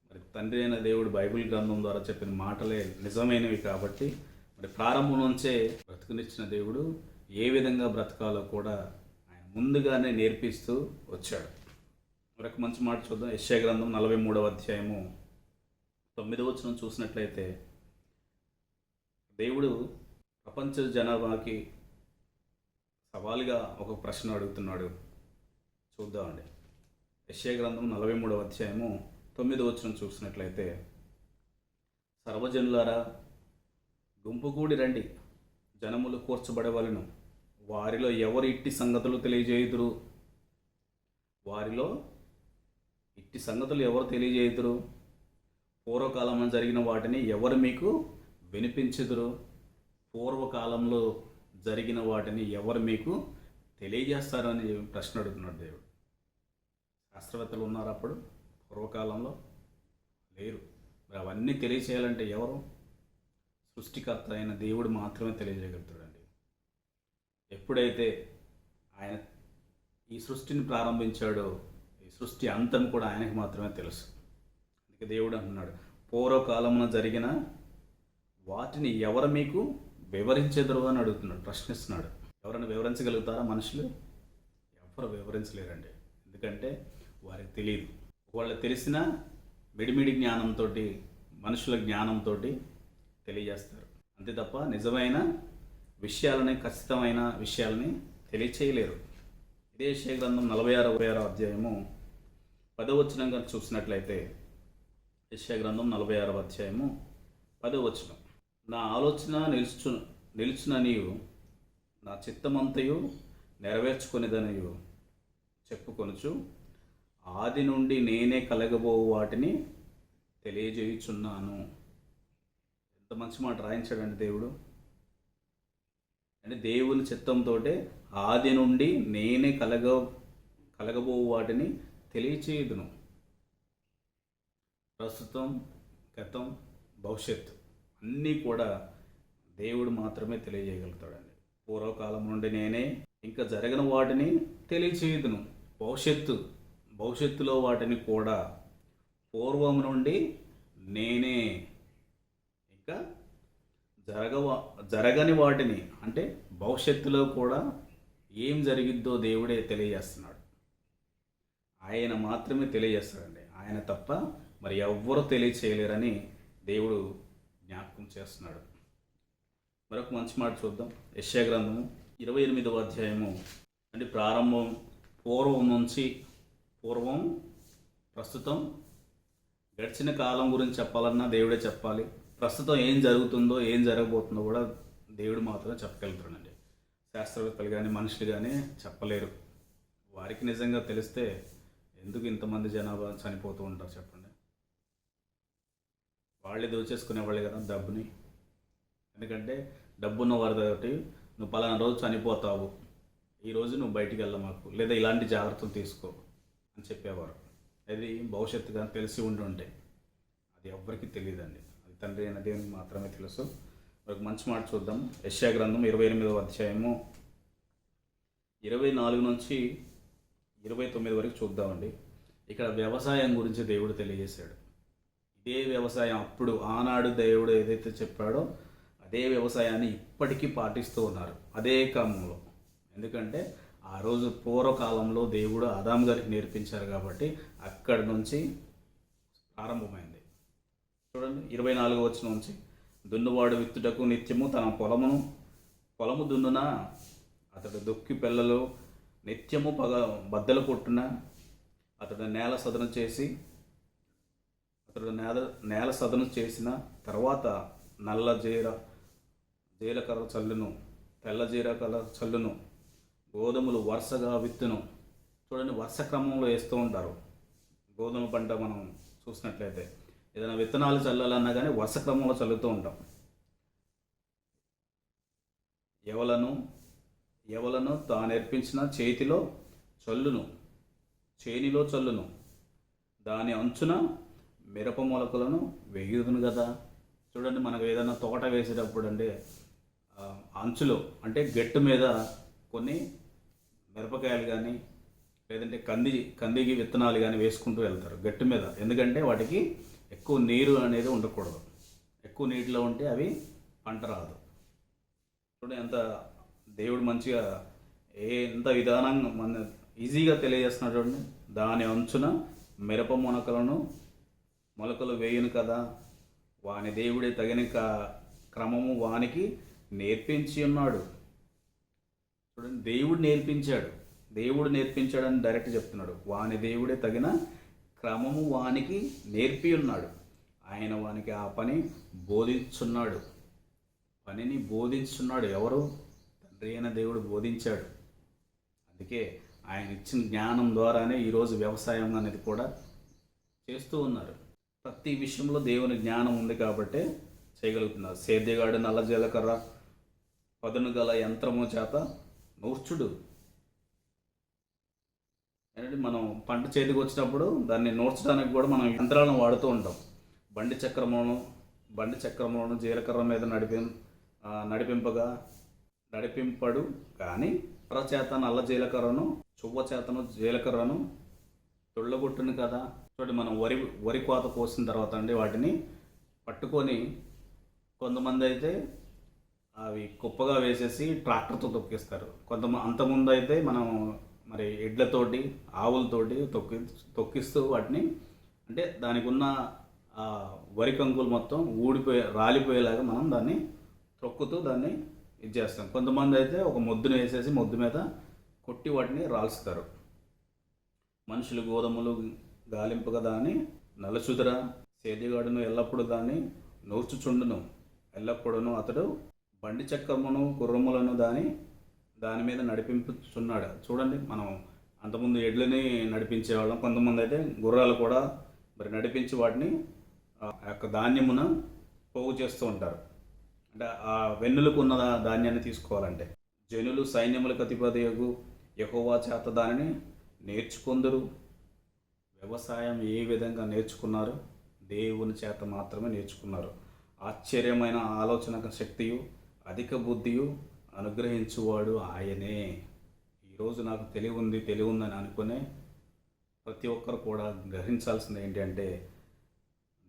Speaker 1: మరి తండ్రి అయిన దేవుడు బైబిల్ గ్రంథం ద్వారా చెప్పిన మాటలే నిజమైనవి కాబట్టి మరి ప్రారంభం నుంచే బ్రతుకునిచ్చిన దేవుడు ఏ విధంగా బ్రతకాలో కూడా ఆయన ముందుగానే నేర్పిస్తూ వచ్చాడు. మరొక మంచి మాట చూద్దాం. యెషయా గ్రంథం 43వ అధ్యాయము 9వ వచనం చూసినట్లయితే, దేవుడు ప్రపంచ జనాభాకి సవాలుగా ఒక ప్రశ్న అడుగుతున్నాడు. చూద్దామండి. యెషయా గ్రంథం 43వ అధ్యాయము 9వ వచనం చూసినట్లయితే, సర్వజనులారా గుంపుకూడి రండి, జనములు కూర్చబడవలను, వారిలో ఎవరు ఇట్టి సంగతులు తెలియజేయుదురు? వారిలో ఇట్టి సంగతులు ఎవరు తెలియజేయుదురు? పూర్వకాలంలో జరిగిన వాటిని ఎవరు మీకు వినిపించుదురు? పూర్వకాలంలో జరిగిన వాటిని ఎవరు మీకు తెలియజేస్తారని ప్రశ్న అడుగుతున్నాడు దేవుడు. శాస్త్రవేత్తలు ఉన్నారు అప్పుడు, పూర్వకాలంలో లేరు. మరి అవన్నీ తెలియచేయాలంటే ఎవరు? సృష్టికర్త అయిన దేవుడు మాత్రమే తెలియజేయగలుగుతాడండి. ఎప్పుడైతే ఆయన ఈ సృష్టిని ప్రారంభించాడో ఈ సృష్టి అంతం కూడా ఆయనకు మాత్రమే తెలుసు. అందుకే దేవుడు అంటున్నాడు, పూర్వకాలమున జరిగిన వాటిని ఎవరు మీకు వివరించెదరు అని అడుగుతున్నాడు, ప్రశ్నిస్తున్నాడు. ఎవరైనా వివరించగలుగుతారా? మనుషులు ఎవరు వివరించలేరండి. ఎందుకంటే వారికి తెలియదు. వాళ్ళు తెలిసిన మిడిమిడి జ్ఞానంతో, మనుషుల జ్ఞానంతో తెలియజేస్తారు. అంతే తప్ప నిజమైన విషయాలని, ఖచ్చితమైన విషయాలని తెలియచేయలేరు. ఇదే యెషయా గ్రంథం 46వ అధ్యాయము 10వ వచనం కనుక చూసినట్లయితే, యెషయా గ్రంథం 46వ అధ్యాయము 10వ వచనం, నా ఆలోచన నిలుచుననియు నా చిత్తమంతయు నెరవేర్చుకొనిదనియు చెప్పుకొనుచు ఆది నుండి నేనే కలగబో వాటిని తెలియజేయుచున్నాను. ఎంత మంచి మాట రాయించాడండి దేవుడు. అంటే దేవుని చిత్తంతో ఆది నుండి నేనే కలగబో వాటిని తెలియచేయుదును. ప్రస్తుతం, గతం, భవిష్యత్తు అన్నీ కూడా దేవుడు మాత్రమే తెలియజేయగలుగుతాడండి. పూర్వకాలం నుండి నేనే ఇంకా జరగని వాటిని తెలియచేయుదును. భవిష్యత్తులో వాటిని కూడా పూర్వం నుండి నేనే ఇంకా జరగని వాటిని, అంటే భవిష్యత్తులో కూడా ఏం జరిగిద్దో దేవుడే తెలియజేస్తున్నాడు. ఆయన మాత్రమే తెలియజేస్తాడండి. ఆయన తప్ప మరి ఎవ్వరూ తెలియచేయలేరని దేవుడు జ్ఞాపకం చేస్తున్నాడు. మరొక మంచి మాట చూద్దాం. యెషయా గ్రంథము 28వ అధ్యాయము, అంటే పూర్వం, ప్రస్తుతం, గడిచిన కాలం గురించి చెప్పాలన్నా దేవుడే చెప్పాలి. ప్రస్తుతం ఏం జరుగుతుందో, ఏం జరగబోతుందో కూడా దేవుడు మాత్రమే చెప్పగలుగుతాడండి. శాస్త్రవేత్తలు కానీ మనుషులు కానీ చెప్పలేరు. వారికి నిజంగా తెలిస్తే ఎందుకు ఇంతమంది జనాభా చనిపోతూ ఉంటారు చెప్పండి. వాళ్ళే దోచేసుకునేవాళ్ళే కదా డబ్బుని. ఎందుకంటే డబ్బున్న వారితోటి నువ్వు పలానా రోజు చనిపోతావు, ఈరోజు నువ్వు బయటికి వెళ్ళమాకు, లేదా ఇలాంటి జాగ్రత్తలు తీసుకో అని చెప్పేవారు. అది భవిష్యత్తు కానీ తెలిసి ఉండి ఉంటాయి. అది ఎవ్వరికీ తెలియదండి. అది తండ్రి అయిన దేవునికి మాత్రమే తెలుసు. ఒక మంచి మాట చూద్దాం. యెషయా గ్రంథం 28వ అధ్యాయము 24 నుంచి 29 వరకు చూద్దామండి. ఇక్కడ వ్యవసాయం గురించి దేవుడు తెలియజేశాడు. ఇదే వ్యవసాయం అప్పుడు ఆనాడు దేవుడు ఏదైతే చెప్పాడో అదే వ్యవసాయాన్ని ఇప్పటికీ పాటిస్తూ ఉన్నారు అదే క్రమంలో. ఎందుకంటే ఆ రోజు పూర్వకాలంలో దేవుడు ఆదాము గారికి నేర్పించారు కాబట్టి అక్కడి నుంచి ప్రారంభమైంది. చూడండి 24వ వచనం నుంచి, దున్నువాడు విత్తుటకు నిత్యము తన పొలము దున్నున, అతడు దుక్కి పిల్లలు నిత్యము బద్దలు కొట్టున, అతడు నేల సదను చేసిన తర్వాత నల్ల జీలకర్ర చల్లును, తెల్ల జీలకర్ర చల్లును, గోధుమలు వరుసగా విత్తును. చూడండి, వరుస క్రమంలో వేస్తూ ఉంటారు. గోధుమ పంట మనం చూసినట్లయితే ఏదైనా విత్తనాలు చల్లాలన్నా కానీ వరుస క్రమంలో చల్లుతూ ఉంటాం. ఎవలను తానేర్పించిన చేనిలో చల్లును, దాని అంచున మిరప మొలకలను వేయుదును కదా. చూడండి, మనకు ఏదైనా తోట వేసేటప్పుడు అంటే అంచులో అంటే గట్టు మీద కొన్ని మిరపకాయలు కానీ లేదంటే కందికి విత్తనాలు కానీ వేసుకుంటూ వెళ్తారు గట్టు మీద. ఎందుకంటే వాటికి ఎక్కువ నీరు అనేది ఉండకూడదు. ఎక్కువ నీటిలో ఉంటే అవి పంట రాదు. చూడండి ఎంత దేవుడు మంచిగా ఎంత విధానంగా మన ఈజీగా తెలియజేస్తున్నాడు. చూడండి, దాని అంచున మిరప మొలకలు వేయును కదా, వాని దేవుడే తగిన క్రమము వానికి నేర్పించి ఉన్నాడు. చూడండి, దేవుడు నేర్పించాడని డైరెక్ట్ చెప్తున్నాడు. వాని దేవుడే తగిన క్రమము వానికి నేర్పి ఉన్నాడు. ఆయన వానికి ఆ పనిని బోధించున్నాడు. ఎవరు? తండ్రి అయిన దేవుడు బోధించాడు. అందుకే ఆయన ఇచ్చిన జ్ఞానం ద్వారానే ఈరోజు వ్యవసాయం అనేది కూడా చేస్తూ ఉన్నారు. ప్రతి విషయంలో దేవుని జ్ఞానం ఉంది కాబట్టే చేయగలుగుతున్నారు. సేద్యగాడు నల్ల జీలకర్ర పదును గల యంత్రము చేత నూర్చుడు. ఏంటంటే మనం పంట చేతికి వచ్చినప్పుడు దాన్ని నూర్చడానికి కూడా మనం యంత్రాలను వాడుతూ ఉంటాం. బండి చక్రములను జీలకర్ర మీద నడిపింపడు కానీ కర్ర చేత నల్ల జీలకర్రను, చువ్వ చేతను జీలకర్రను తొళ్ళగొట్టును కదా. చూడండి, మనం వరి కోత కోసిన తర్వాత అండి వాటిని పట్టుకొని కొంతమంది అయితే అవి కుప్పగా వేసేసి ట్రాక్టర్తో తొక్కిస్తారు. అంతకుముందు అయితే మనం మరి ఎడ్లతోటి ఆవులతోటి తొక్కిస్తూ వాటిని, అంటే దానికి ఉన్న ఆ వరి కంకులు మొత్తం రాలిపోయేలాగా మనం దాన్ని తొక్కుతూ దాన్ని ఇది చేస్తాం. కొంతమంది అయితే ఒక మొద్దును వేసేసి మొద్దు మీద కొట్టి వాటిని రాల్చుతారు. మనుషులు గోధుమలు గాలింపుగా దాన్ని నలుచుదర సేద్యగాడును ఎల్లప్పుడూ దాన్ని నూర్చుచుండును, ఎల్లప్పుడూ అతడు బండి చక్రమును గుర్రములను దాని మీద నడిపించుచున్నాడు. చూడండి, మనం అంతకుముందు ఎడ్లని నడిపించేవాళ్ళం, కొంతమంది అయితే గుర్రాలు కూడా మరి నడిపించి వాటిని ఆ యొక్క ధాన్యమున పోగు చేస్తూ ఉంటారు. అంటే ఆ వెన్నులకు ఉన్న ధాన్యాన్ని తీసుకోవాలంటే జనులు సైన్యములకు అధిపతియగు యెహోవా చేత దానిని నేర్చుకొందురు. వ్యవసాయం ఏ విధంగా నేర్చుకున్నారు? దేవుని చేత మాత్రమే నేర్చుకున్నారు. ఆశ్చర్యమైన ఆలోచన శక్తియు అధిక బుద్ధియు అనుగ్రహించువాడు ఆయనే. ఈరోజు నాకు తెలివి ఉందని అనుకునే ప్రతి ఒక్కరు కూడా గ్రహించాల్సింది ఏంటంటే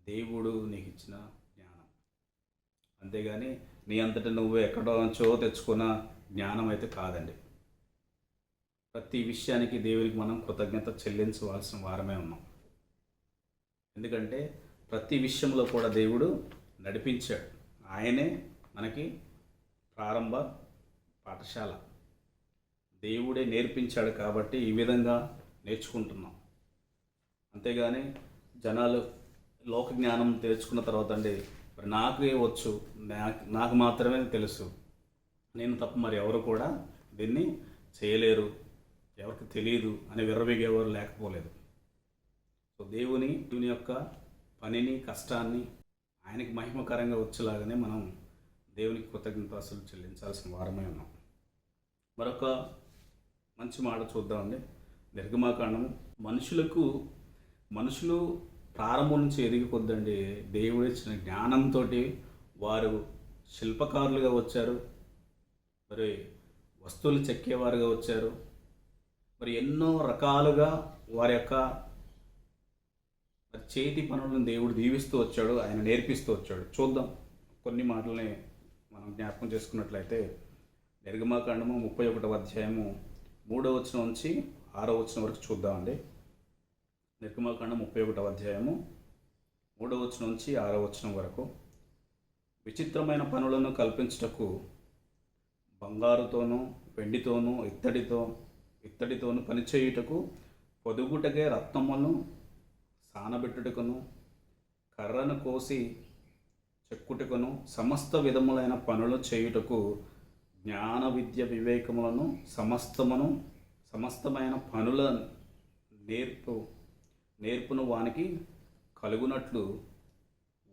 Speaker 1: దేవుడు నీకు ఇచ్చిన జ్ఞానం. అంతేగాని నీ అంతటా నువ్వు ఎక్కడో తెచ్చుకున్న జ్ఞానం అయితే కాదండి. ప్రతి విషయానికి దేవునికి మనం కృతజ్ఞత చెల్లించవలసిన వారమే ఉన్నాం. ఎందుకంటే ప్రతి విషయంలో కూడా దేవుడు నడిపించాడు. ఆయనే మనకి ప్రారంభ పాఠశాల. దేవుడే నేర్పించాడు కాబట్టి ఈ విధంగా నేర్చుకుంటున్నాం. అంతేగాని జనాలు లోక జ్ఞానం తెచ్చుకున్న తర్వాత అండి మరి నాకే వచ్చు, నాకు మాత్రమే తెలుసు, నేను తప్ప మరి ఎవరు కూడా దీన్ని చేయలేరు, ఎవరికి తెలియదు అని విర్రవీగేవారు లేకపోలేదు. సో దేవుని యొక్క పనిని కష్టాన్ని ఆయనకి మహిమకరంగా వచ్చేలాగానే మనం దేవునికి కృతజ్ఞతాస్తులు చెల్లించాల్సిన వారమే ఉన్నాం. మరొక మంచి మాట చూద్దామండి. నిర్గమాకాండము. మనుషులు ప్రారంభం నుంచి ఎదిగి కొద్దండి దేవుడు ఇచ్చిన జ్ఞానంతో వారు శిల్పకారులుగా వచ్చారు, మరి వస్తువులు చెక్కేవారుగా వచ్చారు, మరి ఎన్నో రకాలుగా వారి యొక్క చేతి పనులను దేవుడు దీవిస్తూ వచ్చాడు, ఆయన నేర్పిస్తూ వచ్చాడు. చూద్దాం కొన్ని మాటలని మనం జ్ఞాపకం చేసుకున్నట్లయితే నిర్గమాకాండము 31వ అధ్యాయము 3వ వచనం నుంచి 6వ వచనం వరకు చూద్దామండి. నిర్గమాకాండం 31వ అధ్యాయము 3వ వచనం నుంచి 6వ వచనం వరకు. విచిత్రమైన పనులను కల్పించుటకు బంగారుతోనూ వెండితోనూ ఇత్తడితోనూ పనిచేయుటకు పొదుగుటకే రత్నములను సానబెట్టుటకును కర్రను కోసి చెక్కుటకును సమస్త విధములైన పనులు చేయుటకు జ్ఞాన విద్య వివేకములను సమస్తమైన పనుల నేర్పును వానికి కలుగునట్లు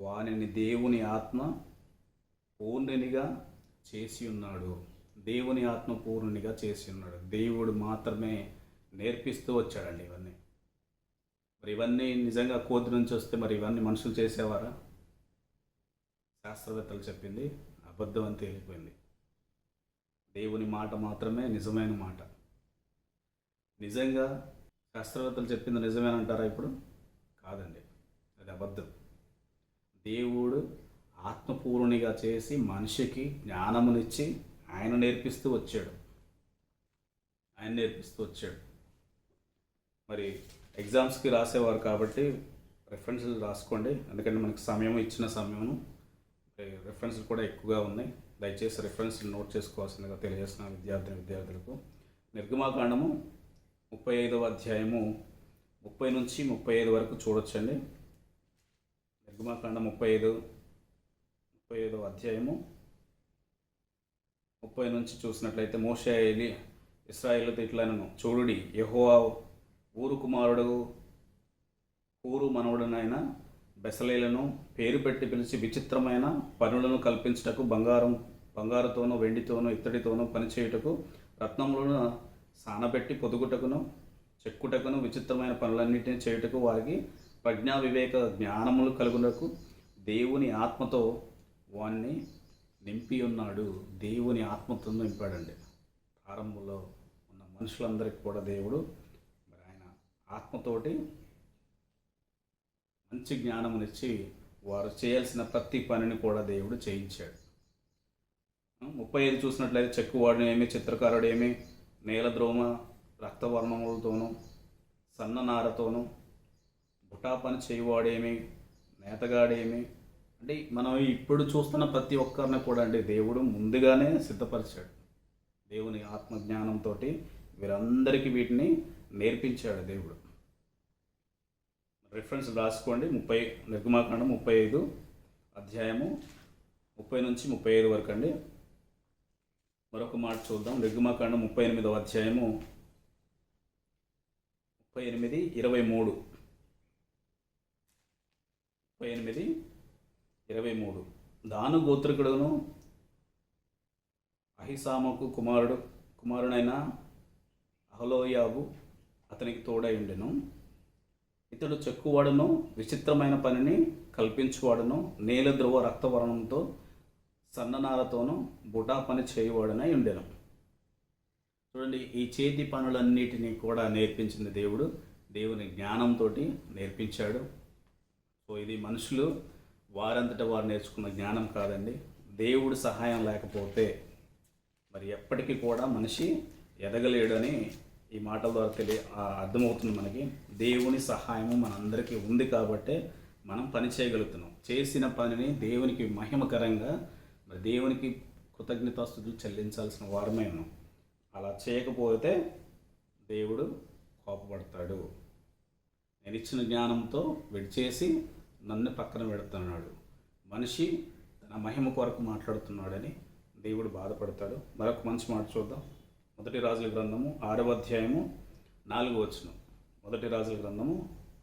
Speaker 1: వానిని దేవుని ఆత్మ పూర్ణునిగా చేసి ఉన్నాడు. దేవుని ఆత్మ పూర్ణునిగా చేసి ఉన్నాడు. దేవుడు మాత్రమే నేర్పిస్తూ వచ్చాడండి ఇవన్నీ. మరి ఇవన్నీ నిజంగా కోతి నుంచి వస్తే మరి ఇవన్నీ మనుషులు చేసేవారా? శాస్త్రవేత్తలు చెప్పింది అబద్ధం అని తేలిపోయింది. దేవుని మాట మాత్రమే నిజమైన మాట. నిజంగా శాస్త్రవేత్తలు చెప్పింది నిజమేనంటారా? ఇప్పుడు కాదండి, అది అబద్ధం. దేవుడు ఆత్మపూర్ణిగా చేసి మనిషికి జ్ఞానమునిచ్చి ఆయన నేర్పిస్తూ వచ్చాడు. మరి ఎగ్జామ్స్కి రాసేవారు కాబట్టి రెఫరెన్స్లు రాసుకోండి. ఎందుకంటే మనకి ఇచ్చిన సమయము రెఫరెన్స్లు కూడా ఎక్కువగా ఉన్నాయి. దయచేసి రెఫరెన్స్లు నోట్ చేసుకోవాల్సిందిగా తెలియజేస్తున్న విద్యార్థులకు. నిర్గమాకాండము 35వ అధ్యాయము 30 నుంచి 35 వరకు చూడొచ్చండి. నిర్గమాకాండం 35వ అధ్యాయము 30 నుంచి చూసినట్లయితే మోషే ఇశ్రాయేలుతో ఇట్లనను, చూడుడి, యెహోవా ఊరు కుమారుడు ఊరు మనవడునైన బెసలేలను పేరు పెట్టి పిలిచి విచిత్రమైన పనులను కల్పించుటకు బంగారుతోనూ వెండితోనూ ఇత్తడితోనూ పనిచేయుటకు రత్నములను సానబెట్టి పొదుగుటకును చెక్కుటకును విచిత్రమైన పనులన్నింటినీ చేయుటకు వారికి ప్రజ్ఞా వివేక జ్ఞానములు కలుగుటకు దేవుని ఆత్మతో వారిని నింపి ఉన్నాడు. దేవుని ఆత్మతో నింపాడండి. ప్రారంభంలో ఉన్న మనుషులందరికీ కూడా దేవుడు మరి ఆయన ఆత్మతోటి మంచి జ్ఞానమునిచ్చి వారు చేయాల్సిన ప్రతి పనిని కూడా దేవుడు చేయించాడు. 35 చూసినట్లయితే చెక్కువాడు ఏమి, చిత్రకారుడు ఏమి, నేల ద్రోమ రక్తవర్ణములతోనూ సన్ననారతోనూ బుటా పని చేయువాడేమి, నేతగాడేమి, అంటే మనం ఇప్పుడు చూస్తున్న ప్రతి ఒక్కరిని కూడా అంటే దేవుడు ముందుగానే సిద్ధపరిచాడు. దేవుని ఆత్మజ్ఞానంతో వీరందరికీ వీటిని నేర్పించాడు దేవుడు. రిఫరెన్స్ రాసుకోండి. నిర్గమాకాండం 35 అధ్యాయము 30 నుంచి 35 వరకు అండి. మరొక మాట చూద్దాం. నిర్గమాకాండం 38వ అధ్యాయము 38, 23. 38, 23. దాను గోత్రికుడును అహిసామకు కుమారుడైన అహలోయాబు అతనికి తోడై ఉండెను. ఇతడు చెక్కువాడును, విచిత్రమైన పనిని కల్పించువాడును, నీల ధ్రువ రక్తవర్ణంతో సన్ననారతోనూ బుటా పని చేయువాడనై ఉండెను. చూడండి, ఈ చేతి పనులన్నిటినీ కూడా నేర్పించింది దేవుడు. దేవుని జ్ఞానంతో నేర్పించాడు. సో ఇది మనుషులు వారంతట వారు నేర్చుకున్న జ్ఞానం కాదండి. దేవుడి సహాయం లేకపోతే మరి ఎప్పటికీ కూడా మనిషి ఎదగలేడు అని ఈ మాటల ద్వారా అర్థమవుతుంది మనకి. దేవుని సహాయము మనందరికీ ఉంది కాబట్టే మనం పని చేయగలుగుతున్నాం. చేసిన పనిని దేవునికి మహిమకరంగా మరి దేవునికి కృతజ్ఞతాస్తుతులు చెల్లించాల్సిన వారమే ఉన్నాం. అలా చేయకపోతే దేవుడు కోపపడతాడు. నేను ఇచ్చిన జ్ఞానంతో విడిచేసి నన్ను పక్కన పెడుతున్నాడు, మనిషి తన మహిమ కొరకు మాట్లాడుతున్నాడని దేవుడు బాధపడతాడు. మరొక మంచి మాట చూద్దాం. మొదటి రాజుల గ్రంథము 6వ అధ్యాయము 4వ వచనం. మొదటి రాజుల గ్రంథము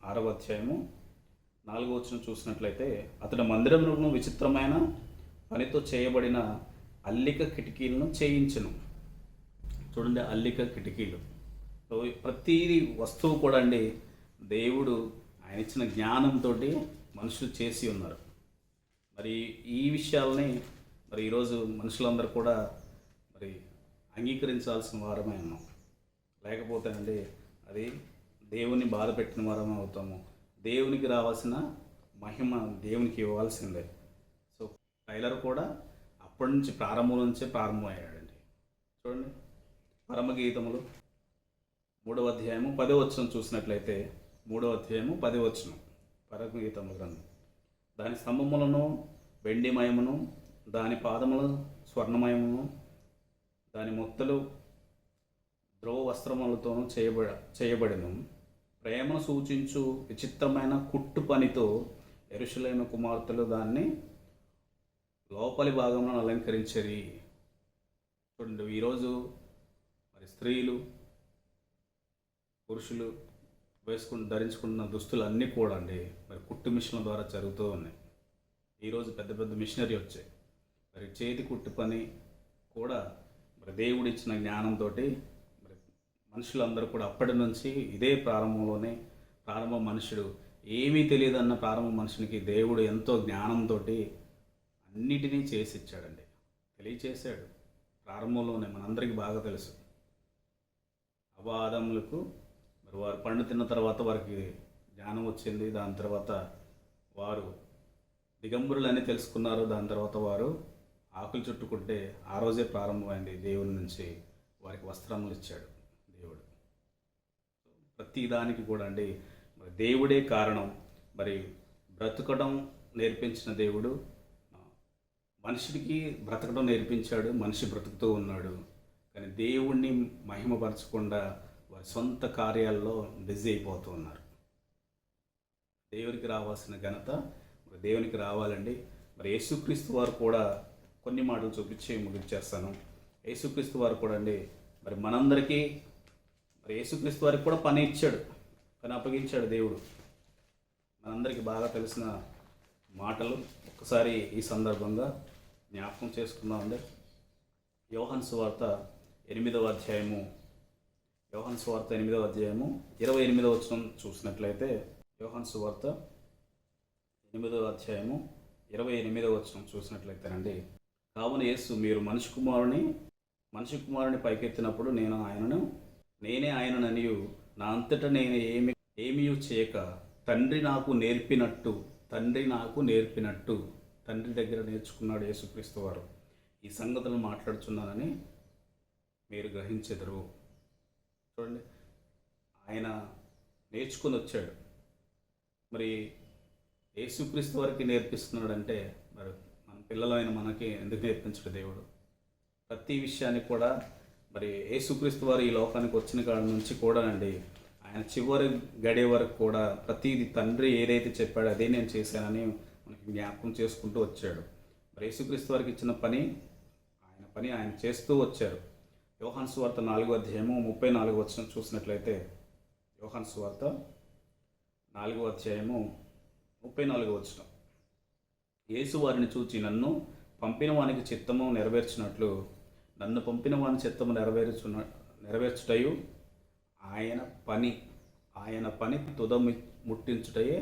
Speaker 1: 6వ అధ్యాయము 4వ వచనం చూసినట్లయితే, అతడు మందిరమును విచిత్రమైన పనితో చేయబడిన అల్లిక కిటికీలను చేయించును. చూడండి, అల్లిక కిటికీలు. సో ప్రతి వస్తువు కూడా అండి దేవుడు ఆయన ఇచ్చిన జ్ఞానంతో మనుషులు చేసి ఉన్నారు. మరి ఈ విషయాలని మరి ఈరోజు మనుషులందరూ కూడా మరి అంగీకరించాల్సిన వారమే ఉన్నాం. లేకపోతే అండి అది దేవుని బాధ పెట్టిన వారమే అవుతాము. దేవునికి రావాల్సిన మహిమ దేవునికి ఇవ్వాల్సిందే. సో టైలర్ కూడా అప్పటి నుంచి ప్రారంభం నుంచే ప్రారంభమయ్యాడండి. చూడండి, పరమగీతములు 3వ అధ్యాయము 10వ వచనం చూసినట్లయితే, 3వ అధ్యాయము 10వ వచనం పరమగీతముల గ్రంథం. దాని స్తంభములను వెండిమయమును, దాని పాదములు స్వర్ణమయమును, దాని మొత్తలు ధ్రువ వస్త్రములతోనూ చేయబడిను. ప్రేమను సూచించు విచిత్రమైన కుట్టు పనితో యెరూషలేము కుమార్తెలు దాన్ని లోపలి భాగములను అలంకరించరి. చూడండి, ఈరోజు మరి స్త్రీలు పురుషులు ధరించుకున్న దుస్తులు అన్నీ కూడా అండి మరి కుట్టు మిషన్ల ద్వారా జరుగుతూ ఉన్నాయి. ఈరోజు పెద్ద పెద్ద మిషనరీ వచ్చాయి. మరి చేతి కుట్టు పని కూడా మరి దేవుడు ఇచ్చిన జ్ఞానంతో మరి మనుషులందరూ కూడా అప్పటి నుంచి ఇదే ప్రారంభ మనుషుడు ఏమీ తెలియదన్న ప్రారంభ మనుషునికి దేవుడు ఎంతో జ్ఞానంతో అన్నిటినీ చేసి ఇచ్చాడండి, తెలియచేశాడు. ప్రారంభంలోనే మనందరికీ బాగా తెలుసు. ఆదాములకు మరి వారు పండు తిన్న తర్వాత వారికి జ్ఞానం వచ్చింది. దాని తర్వాత వారు దిగంబరులని తెలుసుకున్నారు. దాని తర్వాత వారు ఆకులు చుట్టుకుంటే ఆ రోజే ప్రారంభమైంది. దేవుని నుంచి వారికి వస్త్రములు ఇచ్చాడు దేవుడు. ప్రతి దానికి కూడా అండి మరి దేవుడే కారణం. మరి బ్రతకడం నేర్పించిన దేవుడు మనిషికి బ్రతకడం నేర్పించాడు. మనిషి బ్రతుకుతూ ఉన్నాడు. కానీ దేవుణ్ణి మహిమపరచకుండా వారి సొంత కార్యాల్లో బిజీ అయిపోతూ ఉన్నారు. దేవునికి రావాల్సిన ఘనత మరి దేవునికి రావాలండి. మరి యేసుక్రీస్తు వారు కూడా కొన్ని మాటలు చూపించి ముగించేస్తాను. యేసుక్రీస్తు వారు కూడా అండి మరి మనందరికీ మరి యేసుక్రీస్తు వారికి కూడా పని ఇచ్చాడు, పని అప్పగించాడు దేవుడు. మనందరికీ బాగా తెలిసిన మాటలు ఒక్కసారి ఈ సందర్భంగా జ్ఞాపకం చేసుకుందామండి. యోహాను సువార్త 8వ అధ్యాయము 28వ వచనం చూసినట్లయితే, యోహాను సువార్త 8వ అధ్యాయము 28వ వచనం చూసినట్లయితేనండి, కావున యేసు మీరు మనిషి కుమారుని పైకెత్తినప్పుడు నేనే ఆయనననియు నా అంతటా నేను ఏమీ చేయక తండ్రి నాకు నేర్పినట్టు తండ్రి దగ్గర నేర్చుకున్నాడు యేసుక్రీస్తు వారు. ఈ సంగతులను మాట్లాడుచున్నానని మీరు గ్రహించెదరు. చూడండి, ఆయన నేర్చుకొని వచ్చాడు. మరి యేసుక్రీస్తు వారికి నేర్పిస్తున్నాడంటే మరి మన పిల్లలైన మనకి ఎందుకు నేర్పించడు దేవుడు? ప్రతి విషయాన్ని కూడా మరి యేసుక్రీస్తు వారు ఈ లోకానికి వచ్చిన కాడ నుంచి కూడా అండి, ఆయన చివరి గడియ వరకు కూడా ప్రతిది తండ్రి ఏదైతే చెప్పాడో అదే నేను చేశానని మనకి జ్ఞాపకం చేసుకుంటూ వచ్చాడు. మరి యేసుక్రీస్తు వారికి ఇచ్చిన పని ఆయన చేస్తూ వచ్చారు. యోహాను సువార్త 4:34 చూసినట్లయితే, యోహాను సువార్త 4:34 యేసు వారిని చూచి, నన్ను పంపిన వానికి చిత్తము నెరవేర్చినట్లు నన్ను పంపిన వాని చిత్తము నెరవేర్చుటయు ఆయన పని ముట్టించుటయే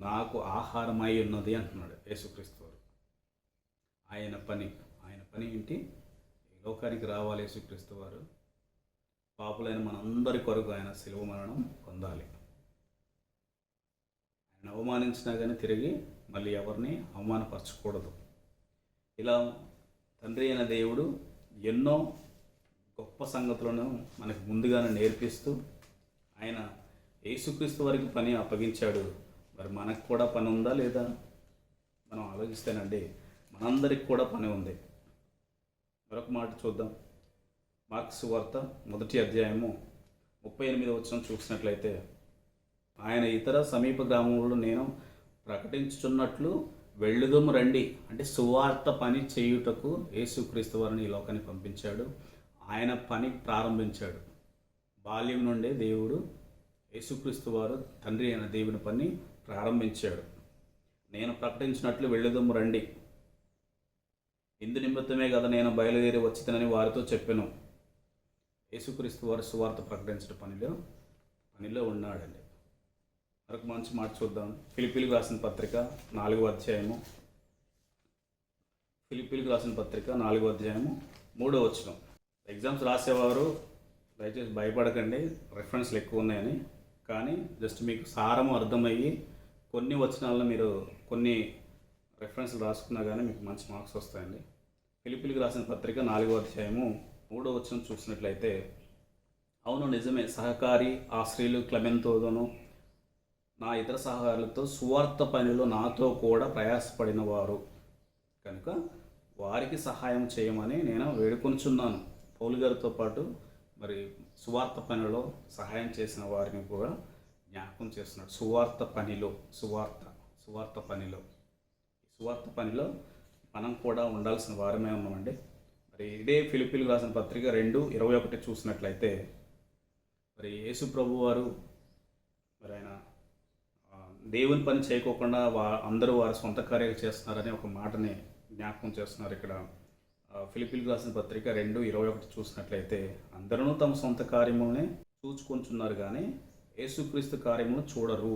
Speaker 1: నాకు ఆహారమై ఉన్నది అంటున్నాడు యేసుక్రీస్తు వారు. ఆయన పని ఏంటి? ఈ లోకానికి రావాలి యేసుక్రీస్తు వారు. పాపులైన మనందరి కొరకు ఆయన శిలువ మరణం పొందాలి. ఆయన అవమానించినా కానీ తిరిగి మళ్ళీ ఎవరిని అవమానపరచకూడదు. ఇలా తండ్రి అయిన దేవుడు ఎన్నో గొప్ప సంగతులను మనకు ముందుగానే నేర్పిస్తూ ఆయన యేసుక్రీస్తు వారికి పని అప్పగించాడు. మరి మనకు కూడా పని ఉందా లేదా? మనం ఆలోచిస్తేనండి, మనందరికి కూడా పని ఉంది. మరొక మాట చూద్దాం. మార్కు సువార్త 1:38 చూసినట్లయితే, ఆయన ఇతర సమీప గ్రామంలో నేను ప్రకటించుచున్నట్లు వెళ్ళుదము రండి. అంటే సువార్త పని చేయుటకు యేసుక్రీస్తు వారిని ఈ లోకానికి పంపించాడు. ఆయన పని ప్రారంభించాడు. బాల్యం నుండే దేవుడు యేసుక్రీస్తు వారు తండ్రి అయిన దేవుని పని ప్రారంభించాడు. నేను ప్రకటించినట్లు వెళ్ళుదము రండి, ఇందు నిమిత్తమే కదా నేను బయలుదేరి వచ్చితనని వారితో చెప్పాను. యేసుక్రీస్తు వారు సువార్త ప్రకటించడం పనిలో ఉన్నాడండి. మరొక మంచి మాట చూద్దాం. ఫిలిప్పీలకు రాసిన పత్రిక 4వ అధ్యాయము 3వ ఎగ్జామ్స్ రాసేవారు దయచేసి భయపడకండి, రెఫరెన్స్లు ఎక్కువ ఉన్నాయని. కానీ జస్ట్ మీకు సారము అర్థమయ్యి కొన్ని వచనాలను మీరు కొన్ని రెఫరెన్స్లు రాసుకున్నా కానీ మీకు మంచి మార్క్స్ వస్తాయండి. ఫిలిప్పీలకు రాసిన పత్రిక 4వ చూసినట్లయితే, అవును నిజమే, సహకారి ఆశ్రయులు క్లెమెంతోను నా ఇతర సహకారులతో సువార్త పనిలో నాతో కూడా ప్రయాసపడిన వారు కనుక వారికి సహాయం చేయమని నేను వేడుకొంచున్నాను. పౌలు గారితో పాటు మరి సువార్త పనిలో సహాయం చేసిన వారిని కూడా జ్ఞాపకం చేస్తున్నాడు. సువార్త పనిలో మనం కూడా ఉండాల్సిన వారమే ఉన్నామండి. మరి ఇదే ఫిలిప్పీలకు రాసిన పత్రిక 2:21 చూసినట్లయితే, మరి యేసు ప్రభు వారు మరి ఆయన దేవుని పని చేయకోకుండా అందరూ వారి సొంత కార్యాలు చేస్తున్నారని ఒక మాటని జ్ఞాపకం చేస్తున్నారు. ఇక్కడ ఫిలిప్పీలకు రాసిన పత్రిక 2:21 చూసినట్లయితే, అందరూ తమ సొంత కార్యములనే చూచుకొంచున్నారు కానీ యేసుక్రీస్తు కార్యములు చూడరు.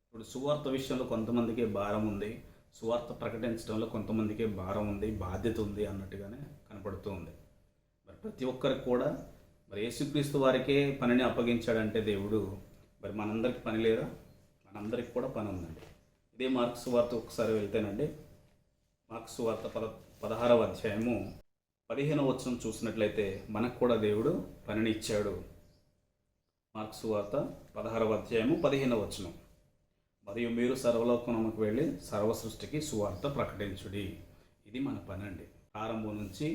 Speaker 1: ఇప్పుడు సువార్త విషయంలో కొంతమందికి భారం ఉంది, సువార్త ప్రకటించడంలో కొంతమందికి భారం ఉంది, బాధ్యత ఉంది అన్నట్టుగానే కనపడుతూ ఉంది. మరి ప్రతి ఒక్కరికి కూడా మరి యేసుక్రీస్తు వారికే పనిని అప్పగించాడంటే దేవుడు, మరి మనందరికి పని లేదా? మనందరికి కూడా పని ఉందండి. ఇదే మార్కు సువార్త ఒకసారి వెళ్తేనండి, మార్కు సువార్త 16వ చూసినట్లయితే మనకు కూడా దేవుడు పనిని ఇచ్చాడు. మార్కు సువార్త 16వ మరియు మీరు సర్వలోకమునకు వెళ్ళి సర్వ సృష్టికి సువార్త ప్రకటించుడి. ఇది మన పని అండి. ప్రారంభం నుంచి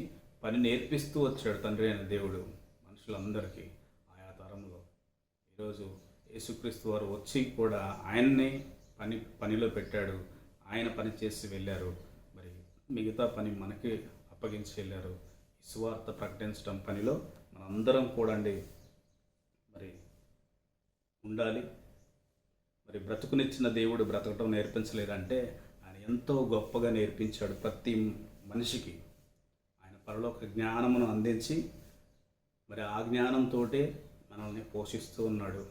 Speaker 1: పని నేర్పిస్తూ వచ్చాడు తండ్రి అయిన దేవుడు మనుషులందరికీ ఆయా తరంలో. ఈరోజు యేసుక్రీస్తు వారు వచ్చి కూడా ఆయన్ని పనిలో పెట్టాడు. ఆయన పని చేసి వెళ్ళారు. మరి మిగతా పని మనకి అప్పగించి వెళ్ళారు. ఈ సువార్త ప్రకటించడం పనిలో మనందరం కూడా అండి మరి ఉండాలి. మరి బ్రతుకునిచ్చిన దేవుడు బ్రతకటం నేర్పించలేదంటే ఆయన ఎంతో గొప్పగా నేర్పించాడు ప్రతి మనిషికి. ఆయన పరలోక జ్ఞానమును అందించి మరి ఆ జ్ఞానంతో మనల్ని పోషిస్తూ ఉన్నాడు.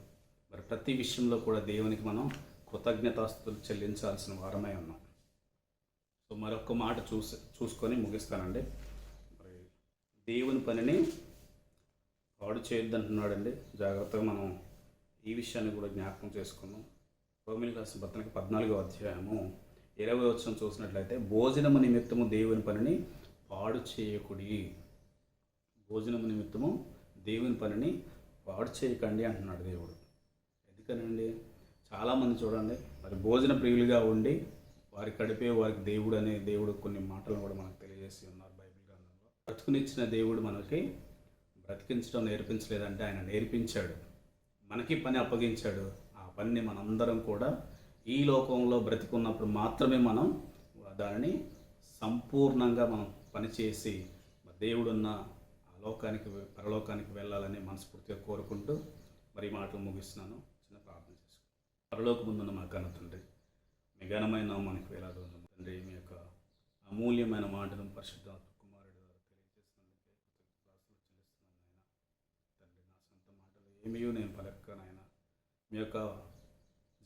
Speaker 1: మరి ప్రతి విషయంలో కూడా దేవునికి మనం కృతజ్ఞతాస్తుతులు చెల్లించాల్సిన వారమై ఉన్నాం. సో మరొక మాట చూసుకొని ముగిస్తానండి. మరి దేవుని పనిని పాడు చేయొద్దంటున్నాడండి. జాగ్రత్తగా మనం ఈ విషయాన్ని కూడా జ్ఞాపకం చేసుకున్నాం. రోమీయులకు రాసిన పత్రిక 14వ చూసినట్లయితే, భోజనము నిమిత్తము దేవుని పనిని పాడు చేయకుడి. భోజనము నిమిత్తము దేవుని పనిని పాడు చేయకండి అంటున్నాడు దేవుడు. ఎందుకనండి? చాలామంది చూడండి, మరి భోజన ప్రియులుగా ఉండి వారి కడిపే వారికి దేవుడు అనే దేవుడు కొన్ని మాటలను కూడా మనకు తెలియజేసి ఉన్నారు బైబిల్ గ్రంథంలో. బ్రతుకునిచ్చిన దేవుడు మనకి బ్రతికించడం నేర్పించలేదంటే ఆయన నేర్పించాడు, మనకి పని అప్పగించాడు. ఆ పనిని మనందరం కూడా ఈ లోకంలో బ్రతికున్నప్పుడు మాత్రమే మనం దానిని సంపూర్ణంగా మనం పనిచేసి దేవుడున్న ఆ లోకానికి పరలోకానికి వెళ్ళాలని మనస్ఫూర్తిగా కోరుకుంటూ మరి ఈ మాటలు ముగిస్తున్నాను. చిన్న ప్రార్థన చేసుకుంటాను. పరలోకముందున్న మా కన్న తండ్రి, మీ ఘనమైన నామానికి వేలాది వందనాలు తండ్రి. మీ యొక్క అమూల్యమైన మాటను పరిశుద్ధాత్మ కుమారుడు ద్వారా తెలియజేసినందుకే కృతజ్ఞతలు చెల్లిస్తున్నాను నాయన. తండ్రి, నా సొంత మాటలు ఏమీ నేను పలకనాయన, మీ యొక్క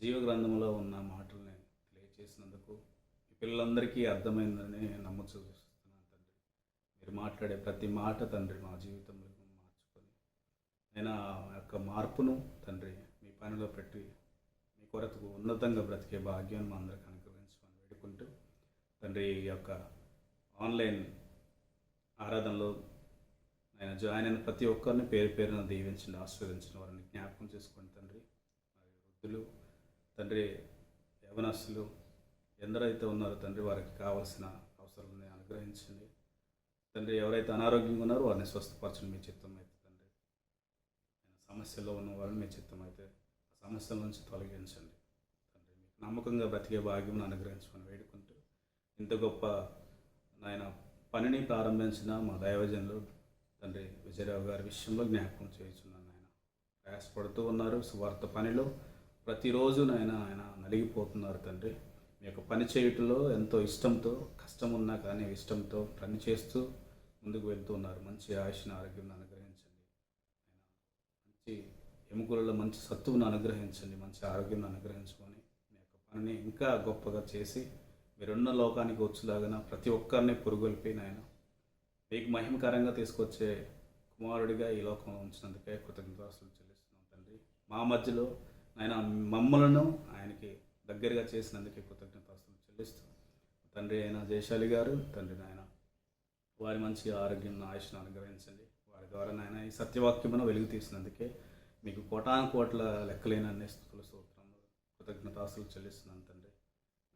Speaker 1: జీవ గ్రంథంలో ఉన్న మాటల్ని తెలియజేసినందుకు ఈ పిల్లలందరికీ అర్థమైందని నమ్ముతున్నాను తండ్రి. మీరు మాట్లాడే ప్రతి మాట తండ్రి మా జీవితంలో మార్చుకొని నేను ఆ యొక్క మార్పును తండ్రి మీ పనిలో పెట్టి మీ కొరకు ఉన్నతంగా బ్రతికే భాగ్యాన్ని మా అందరికీ అనుగ్రహించమని వేడుకుంటూ తండ్రి, ఈ యొక్క ఆన్లైన్ ఆరాధనలో ఆయన జాయిన్ అయిన ప్రతి ఒక్కరిని పేరు పేరున దీవించండి, ఆశీర్వదించిన వారిని జ్ఞాపకం చేసుకోండి తండ్రి. మరి వృద్ధులు తండ్రి, యవనస్తులు ఎందరైతే ఉన్నారో తండ్రి వారికి కావాల్సిన అవసరాలని అనుగ్రహించండి తండ్రి. ఎవరైతే అనారోగ్యంగా ఉన్నారో వారిని స్వస్థపరచండి మీ చిత్తం అయితే తండ్రి. సమస్యల్లో ఉన్న వారిని మీ చిత్తం అయితే ఆ సమస్యల నుంచి తొలగించండి తండ్రి. మీకు నమ్మకంగా బ్రతికే భాగ్యం అనుగ్రహించమని వేడుకుంటూ ఇంత గొప్ప నాయన పనిని ప్రారంభించిన మా దైవజనులు తండ్రి విజయరావు గారి విషయంలో జ్ఞాపకం చేయించున్నాను. ఆయన ప్రయాసపడుతూ ఉన్నారు సువార్త పనిలో, ప్రతిరోజు ఆయన నలిగిపోతున్నారు తండ్రి. మీ యొక్క పని చేయటంలో ఎంతో ఇష్టంతో, కష్టం ఉన్నా కానీ ఇష్టంతో పని చేస్తూ ముందుకు వెళ్తూ ఉన్నారు. మంచి ఆయుష్ని ఆరోగ్యం అనుగ్రహించండి ఆయన. మంచి ఎముకలలో మంచి సత్తువును అనుగ్రహించండి, మంచి ఆరోగ్యం అనుగ్రహించుకొని మీ యొక్క పనిని ఇంకా గొప్పగా చేసి మీరున్న లోకానికి వచ్చేలాగా ప్రతి ఒక్కరిని పురుగొల్పి నాయన మీకు మహిమకరంగా తీసుకొచ్చే కుమారుడిగా ఈ లోకంలో ఉంచినందుకే కృతజ్ఞతాస్తులు చెల్లిస్తున్నాం తండ్రి. మా మధ్యలో ఆయన మమ్మలను ఆయనకి దగ్గరగా చేసినందుకే కృతజ్ఞతాస్తులు చెల్లిస్తూ తండ్రి అయిన జయశాలి గారు తండ్రి నాయన వారి మంచి ఆరోగ్యం ఆయుష్ను అనుగ్రహించండి. వారి ద్వారా నాయన ఈ సత్యవాక్యమును వెలుగు తీసినందుకే మీకు కోటాను కోట్ల లెక్కలేని అన్ని స్థుతుల స్తోత్రములు కృతజ్ఞతాస్తులు చెల్లిస్తున్నాను తండ్రి.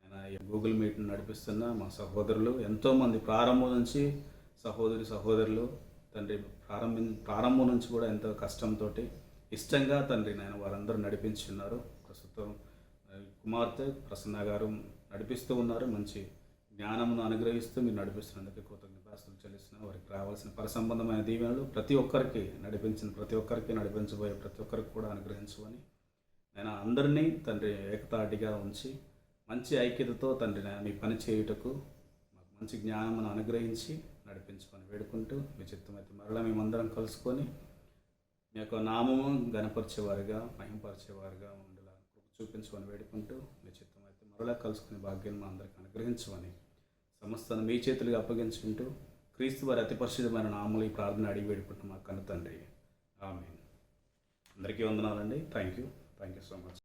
Speaker 1: ఆయన ఈ గూగుల్ మీట్ను నడిపిస్తున్న మా సహోదరులు ఎంతోమంది ప్రారంభం నుంచి సహోదరులు తండ్రి ప్రారంభం నుంచి కూడా ఎంతో కష్టంతో ఇష్టంగా తండ్రి నాయన వారందరూ నడిపించి ఉన్నారు. ప్రస్తుతం కుమార్తె ప్రసన్న గారు నడిపిస్తూ ఉన్నారు. మంచి జ్ఞానమును అనుగ్రహిస్తూ మీరు నడిపిస్తున్నందుకు కృతజ్ఞతాస్తులు చెల్లిస్తున్నాను. వారికి రావాల్సిన పరసంబంధమైన దీవెనలు ప్రతి ఒక్కరికి నడిపించబోయే ప్రతి ఒక్కరికి కూడా అనుగ్రహించమని నేను అందరినీ తండ్రి ఏకతాటిగా ఉంచి మంచి ఐక్యతతో తండ్రి మీ పని చేయుటకు మాకు మంచి జ్ఞానమును అనుగ్రహించి నడిపించుకొని వేడుకుంటూ మీ చిత్తమైతే మరలా మేమందరం కలుసుకొని మీ యొక్క నామము గణపరిచేవారుగా మహింపరిచేవారుగా ఉండేలా చూపించుకొని వేడుకుంటూ మీ చిత్తమైతే మరలా కలుసుకునే భాగ్యాన్ని మా అందరికీ అనుగ్రహించమని సమస్తాన్ని మీ చేతులుగా అప్పగించుకుంటూ క్రీస్తు వారి అతి పరిశుద్ధమైన నామములు ఈ ప్రార్థన అడిగి వేడుకుంటూ మా కన్న తండ్రి. ఆమేన్. అందరికీ వందనాలండి. Thank you so much.